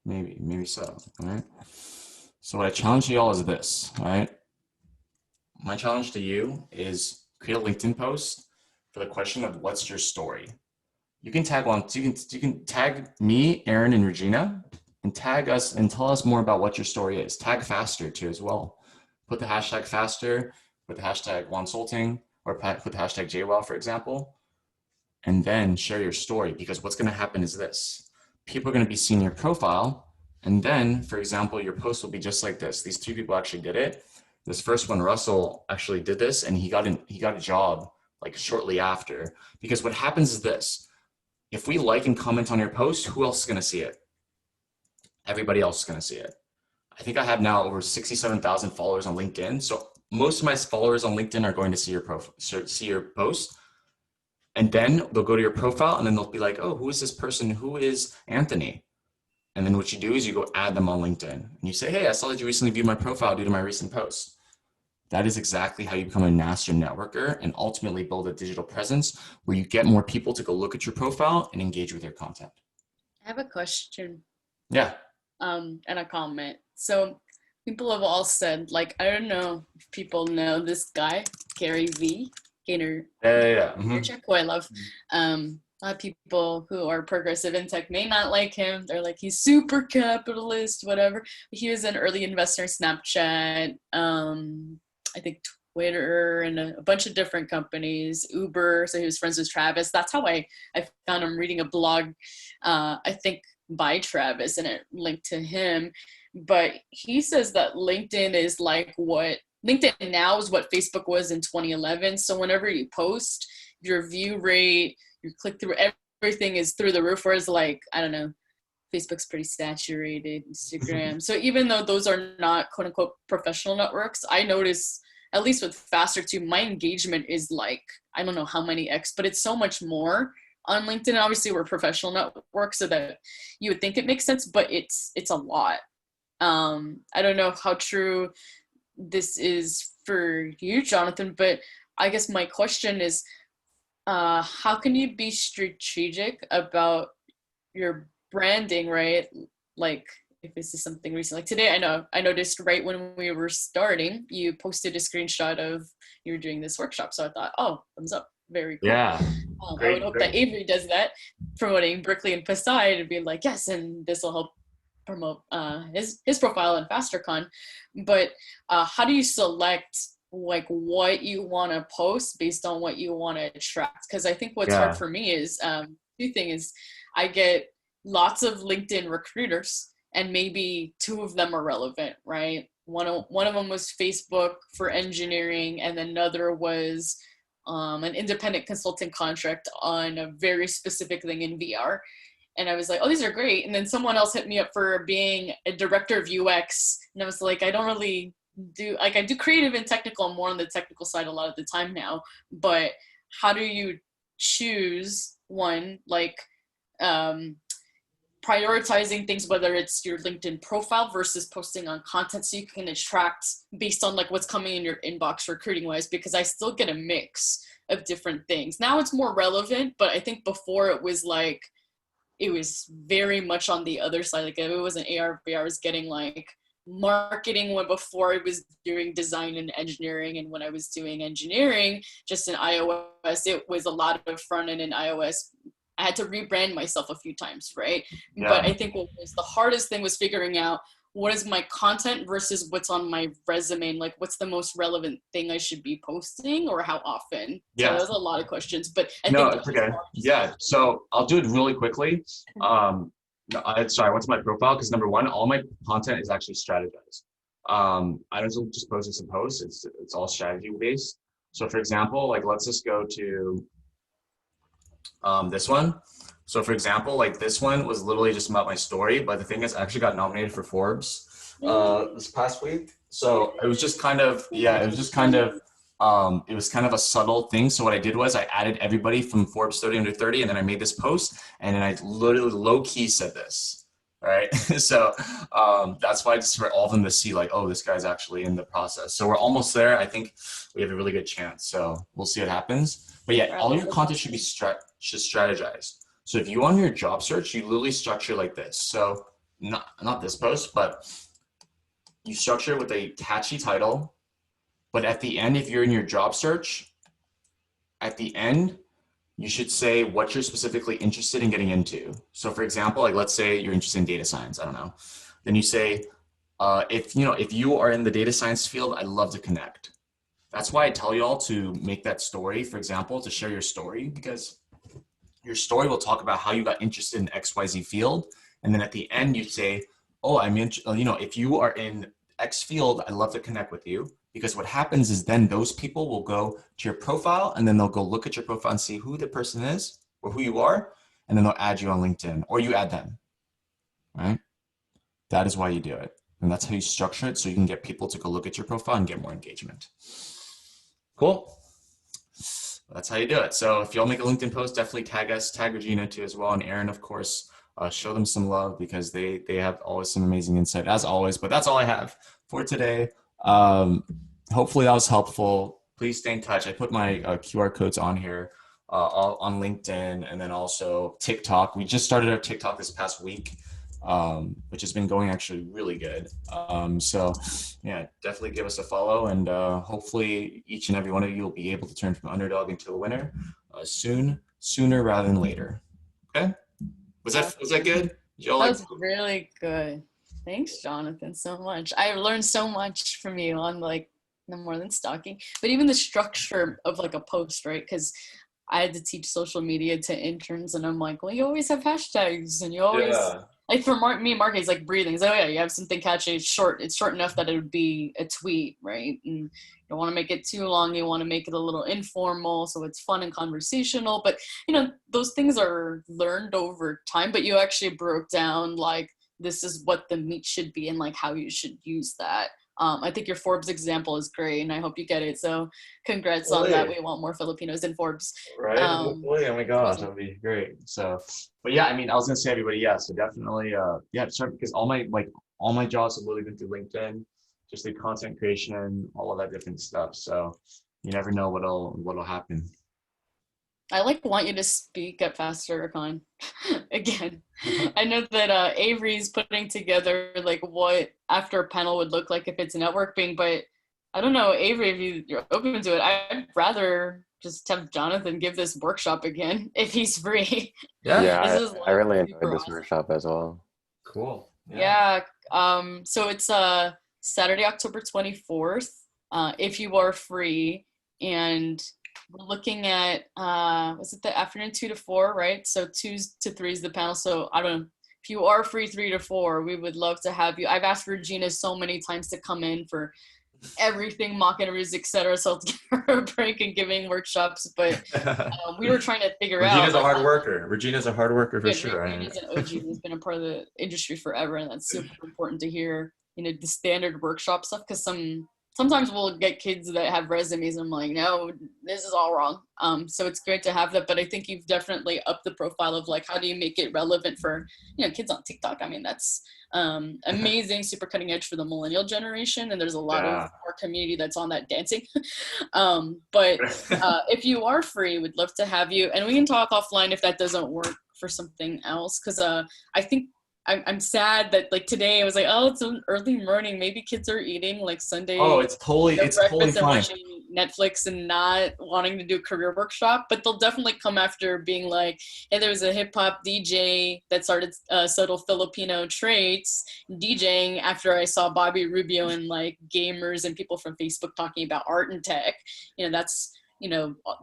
Speaker 4: maybe so, all right? So what I challenge y'all is this, all right? My challenge to you is create a LinkedIn post for the question of what's your story. You can tag you can tag me, Aaron, and Regina, and tag us and tell us more about what your story is. Tag faster too as well. Put the hashtag faster, put the hashtag Wonsulting, or put the hashtag JWell, for example, and then share your story, because what's going to happen is this: people are going to be seeing your profile, and then, for example, your post will be just like this. These 2 people actually did it. This first one, Russell, actually did this, and he got a job like shortly after. Because what happens is this: if we like and comment on your post, who else is going to see it? Everybody else is going to see it. I think I have now over 67,000 followers on LinkedIn. So most of my followers on LinkedIn are going to see your profile, see your post. And then they'll go to your profile and then they'll be like, oh, who is this person? Who is Anthony? And then what you do is you go add them on LinkedIn and you say, hey, I saw that you recently viewed my profile due to my recent post. That is exactly how you become a master networker and ultimately build a digital presence where you get more people to go look at your profile and engage with your content.
Speaker 1: I have a question.
Speaker 4: Yeah.
Speaker 1: And a comment. So people have all said, like, I don't know if people know this guy, Gary V. Gainer.
Speaker 4: Yeah.
Speaker 1: Who I love. A lot of people who are progressive in tech may not like him. They're like, he's super capitalist, whatever. He was an early investor in Snapchat, I think Twitter, and a bunch of different companies, Uber. So he was friends with Travis. That's how I found him reading a blog, I think by Travis, and it linked to him. But he says that LinkedIn is like what LinkedIn now is what Facebook was in 2011. So whenever you post, your view rate, your click through, everything is through the roof. Whereas like, I don't know, Facebook's pretty saturated, Instagram. So even though those are not quote unquote professional networks, I notice, at least with Faster too, my engagement is like, I don't know how many X, but it's so much more on LinkedIn. Obviously we're professional networks, so that you would think it makes sense, but it's a lot. I don't know how true this is for you, Jonathan, but I guess my question is, how can you be strategic about your branding, right? Like if this is something recent, like today, I noticed right when we were starting, you posted a screenshot of you were doing this workshop. So I thought, oh, thumbs up. Very cool.
Speaker 4: Yeah.
Speaker 1: I would hope that Avery does that, promoting Berkeley and Pasai, to be like, yes, and this will help promote his profile in FasterCon. But how do you select like what you want to post based on what you want to attract? Because I think what's hard for me is two things. I get lots of LinkedIn recruiters, and maybe 2 of them are relevant, right? One of them was Facebook for engineering, and another was an independent consulting contract on a very specific thing in VR. And I was like, oh, these are great. And then someone else hit me up for being a director of UX. And I was like, I don't really do, like, I do creative and technical. I'm more on the technical side a lot of the time now. But how do you choose one? Like, prioritizing things, whether it's your LinkedIn profile versus posting on content so you can attract based on like what's coming in your inbox recruiting wise, because I still get a mix of different things. Now it's more relevant, but I think before it was very much on the other side. Like if it was an AR/VR, I was getting like marketing when before I was doing design and engineering, and when I was doing engineering just in iOS, it was a lot of front end in iOS. I had to rebrand myself a few times, right?
Speaker 4: Yeah.
Speaker 1: But I think what was the hardest thing was figuring out what is my content versus what's on my resume, and like what's the most relevant thing I should be posting, or how often.
Speaker 4: Yeah.
Speaker 1: So there's a lot of questions, but I
Speaker 4: no,
Speaker 1: think
Speaker 4: it's okay. Yeah. So I'll do it really quickly. Sorry, I went to my profile because number one, all my content is actually strategized. I don't just post some posts. It's all strategy based. So for example, like let's just go to this one. So for example, like this one was literally just about my story, but the thing is I actually got nominated for Forbes this past week. So it was just kind of, it was kind of a subtle thing. So what I did was I added everybody from Forbes 30 under 30, and then I made this post, and then I literally low key said this, right? So that's why I just for all of them to see like, oh, this guy's actually in the process. So we're almost there. I think we have a really good chance. So we'll see what happens. But yeah, all your content should be strategized. So if you on your job search, you literally structure like this. So not this post, but you structure with a catchy title. But at the end, if you're in your job search, at the end, you should say what you're specifically interested in getting into. So for example, like let's say you're interested in data science, I don't know. Then you say, if you are in the data science field, I'd love to connect. That's why I tell you all to make that story, for example, to share your story, because your story will talk about how you got interested in XYZ field. And then at the end you say, oh, if you are in X field, I'd love to connect with you. Because what happens is then those people will go to your profile, and then they'll go look at your profile and see who the person is or who you are. And then they'll add you on LinkedIn, or you add them, right? That is why you do it. And that's how you structure it, so you can get people to go look at your profile and get more engagement. Cool. That's how you do it. So if y'all make a LinkedIn post, definitely tag us, tag Regina too as well, and Aaron, of course. Show them some love, because they have always some amazing insight as always. But that's all I have for today. Hopefully that was helpful. Please stay in touch. I put my QR codes on here on LinkedIn, and then also TikTok. We just started our TikTok this past week, which has been going actually really good. So yeah, definitely give us a follow, and hopefully each and every one of you will be able to turn from underdog into a winner sooner rather than later. Okay? Was that good?
Speaker 1: That was really good. Thanks, Jonathan, so much. I learned so much from you on like no more than stalking, but even the structure of like a post, right? Because I had to teach social media to interns, and I'm like, well, you always have hashtags, and you always like for me, marketing is like breathing. So yeah, you have something catchy. It's short enough that it would be a tweet, right? And you don't want to make it too long. You want to make it a little informal, so it's fun and conversational. But those things are learned over time. But you actually broke down like, this is what the meat should be and like how you should use that. I think your Forbes example is great, and I hope you get it. So congrats on that. We want more Filipinos in Forbes.
Speaker 4: Right. Hopefully. Oh my gosh, that would be great. So, but yeah, I mean, I was going to say everybody, so definitely, start, because all my jobs have literally been through LinkedIn, just through content creation, all of that different stuff. So you never know what'll happen.
Speaker 1: I want you to speak at Faster Con again. I know that Avery's putting together like what after a panel would look like if it's networking, but I don't know, Avery, if you're open to it, I'd rather just have Jonathan give this workshop again if he's free.
Speaker 3: Yeah, I really enjoyed this workshop as well.
Speaker 4: Cool.
Speaker 1: Yeah. So it's Saturday, October 24th, if you are free, and we're looking at, was it the afternoon 2 to 4, right? So 2 to 3 is the panel. So I don't know, if you are free 3 to 4, we would love to have you. I've asked Regina so many times to come in for everything, mock interviews, etc. So let's give her a break and giving workshops. But we were trying to figure
Speaker 4: Regina's
Speaker 1: out.
Speaker 4: Regina's a hard worker for sure.
Speaker 1: Regina's an OG who's been a part of the industry forever, and that's super important to hear. The standard workshop stuff, because some sometimes we'll get kids that have resumes and I'm like, no, this is all wrong. So it's great to have that, but I think you've definitely upped the profile of like, how do you make it relevant for, kids on TikTok? I mean, that's amazing, super cutting edge for the millennial generation. And there's a lot of our community that's on that dancing. But if you are free, we'd love to have you, and we can talk offline if that doesn't work for something else. Cause I think I'm sad that like today I was like, oh, it's an early morning. Maybe kids are eating like Sunday.
Speaker 4: Oh, it's totally
Speaker 1: breakfast and
Speaker 4: fine.
Speaker 1: watching Netflix and not wanting to do a career workshop, but they'll definitely come after being like, hey, there was a hip hop DJ that started subtle Filipino traits DJing after I saw Bobby Rubio and like gamers and people from Facebook talking about art and tech. That's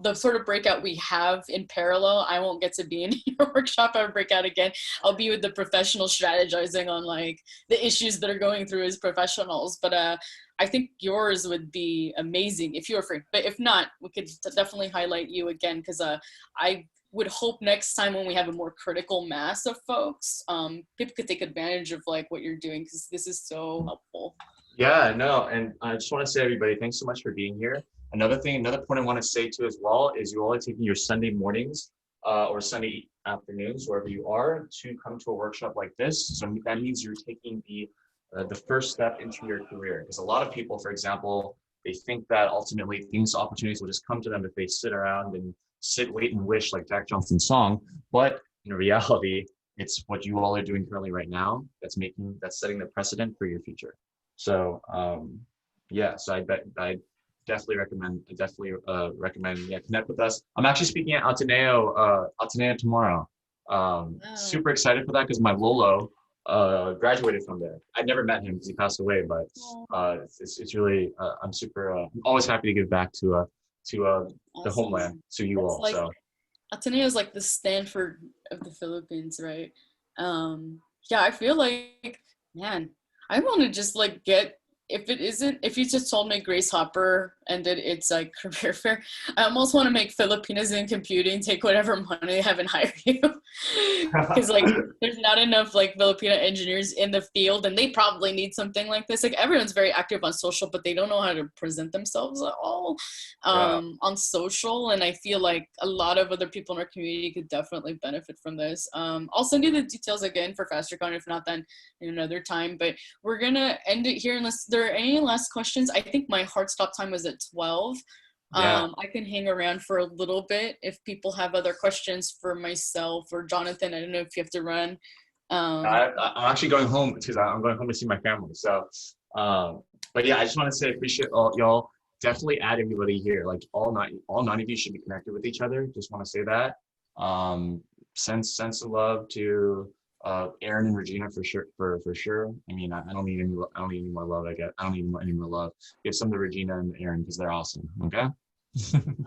Speaker 1: the sort of breakout we have in parallel. I won't get to be in your workshop. I'll break out again. I'll be with the professionals strategizing on like the issues that are going through as professionals. But I think yours would be amazing if you're free. But if not, we could definitely highlight you again, because I would hope next time when we have a more critical mass of folks, people could take advantage of like what you're doing, because this is so helpful.
Speaker 4: Yeah, no, and I just want to say, everybody, thanks so much for being here. Another point I want to say too as well is you all are taking your Sunday mornings or Sunday afternoons, wherever you are, to come to a workshop like this. So that means you're taking the first step into your career. Because a lot of people, for example, they think that ultimately opportunities will just come to them if they sit around and wait and wish, like Jack Johnson's song. But in reality, it's what you all are doing currently right now that's setting the precedent for your future. So so I definitely recommend connect with us. I'm actually speaking at Ateneo tomorrow. Super excited for that, because my Lolo graduated from there. I'd never met him because he passed away, but it's really I'm always happy to give back to awesome. The homeland, to you all. Like, so
Speaker 1: Ateneo is like the Stanford of the Philippines, right? I feel like, man, I want to just like if you just told me Grace Hopper ended its like career fair, I almost want to make Filipinas in computing take whatever money they have and hire you. Because like there's not enough like Filipino engineers in the field, and they probably need something like this. Like everyone's very active on social, but they don't know how to present themselves at all on social. And I feel like a lot of other people in our community could definitely benefit from this. I'll send you the details again for FasterCon. If not, then another time. But we're gonna end it here unless there are any last questions. I think my hard stop time was at 12. I can hang around for a little bit if people have other questions for myself or Jonathan. I don't know if you have to run.
Speaker 4: I'm actually going home because I'm going home to see my family. So, but yeah, I just want to say appreciate all y'all. Definitely add everybody here. Like all nine of you should be connected with each other. Just want to say that. Sense of love to Aaron and Regina for sure. For sure. I mean, I don't need any more love. I don't need any more love. Give some to Regina and Aaron because they're awesome. Okay.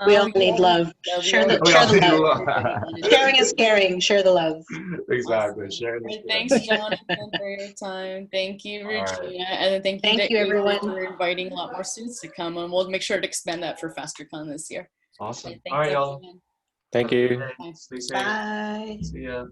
Speaker 2: We all need love. Share the love. Sharing is caring. Share the love.
Speaker 4: Exactly.
Speaker 1: Awesome.
Speaker 4: Share the
Speaker 1: Thanks, Jonathan, for your time. Thank you, Regina, and thank you
Speaker 2: everyone
Speaker 1: for inviting a lot more students to come, and we'll make sure to expand that for FasterCon this year.
Speaker 4: Awesome.
Speaker 1: So
Speaker 4: all right, y'all.
Speaker 3: Thank you.
Speaker 4: Stay safe.
Speaker 2: Bye.
Speaker 4: See ya.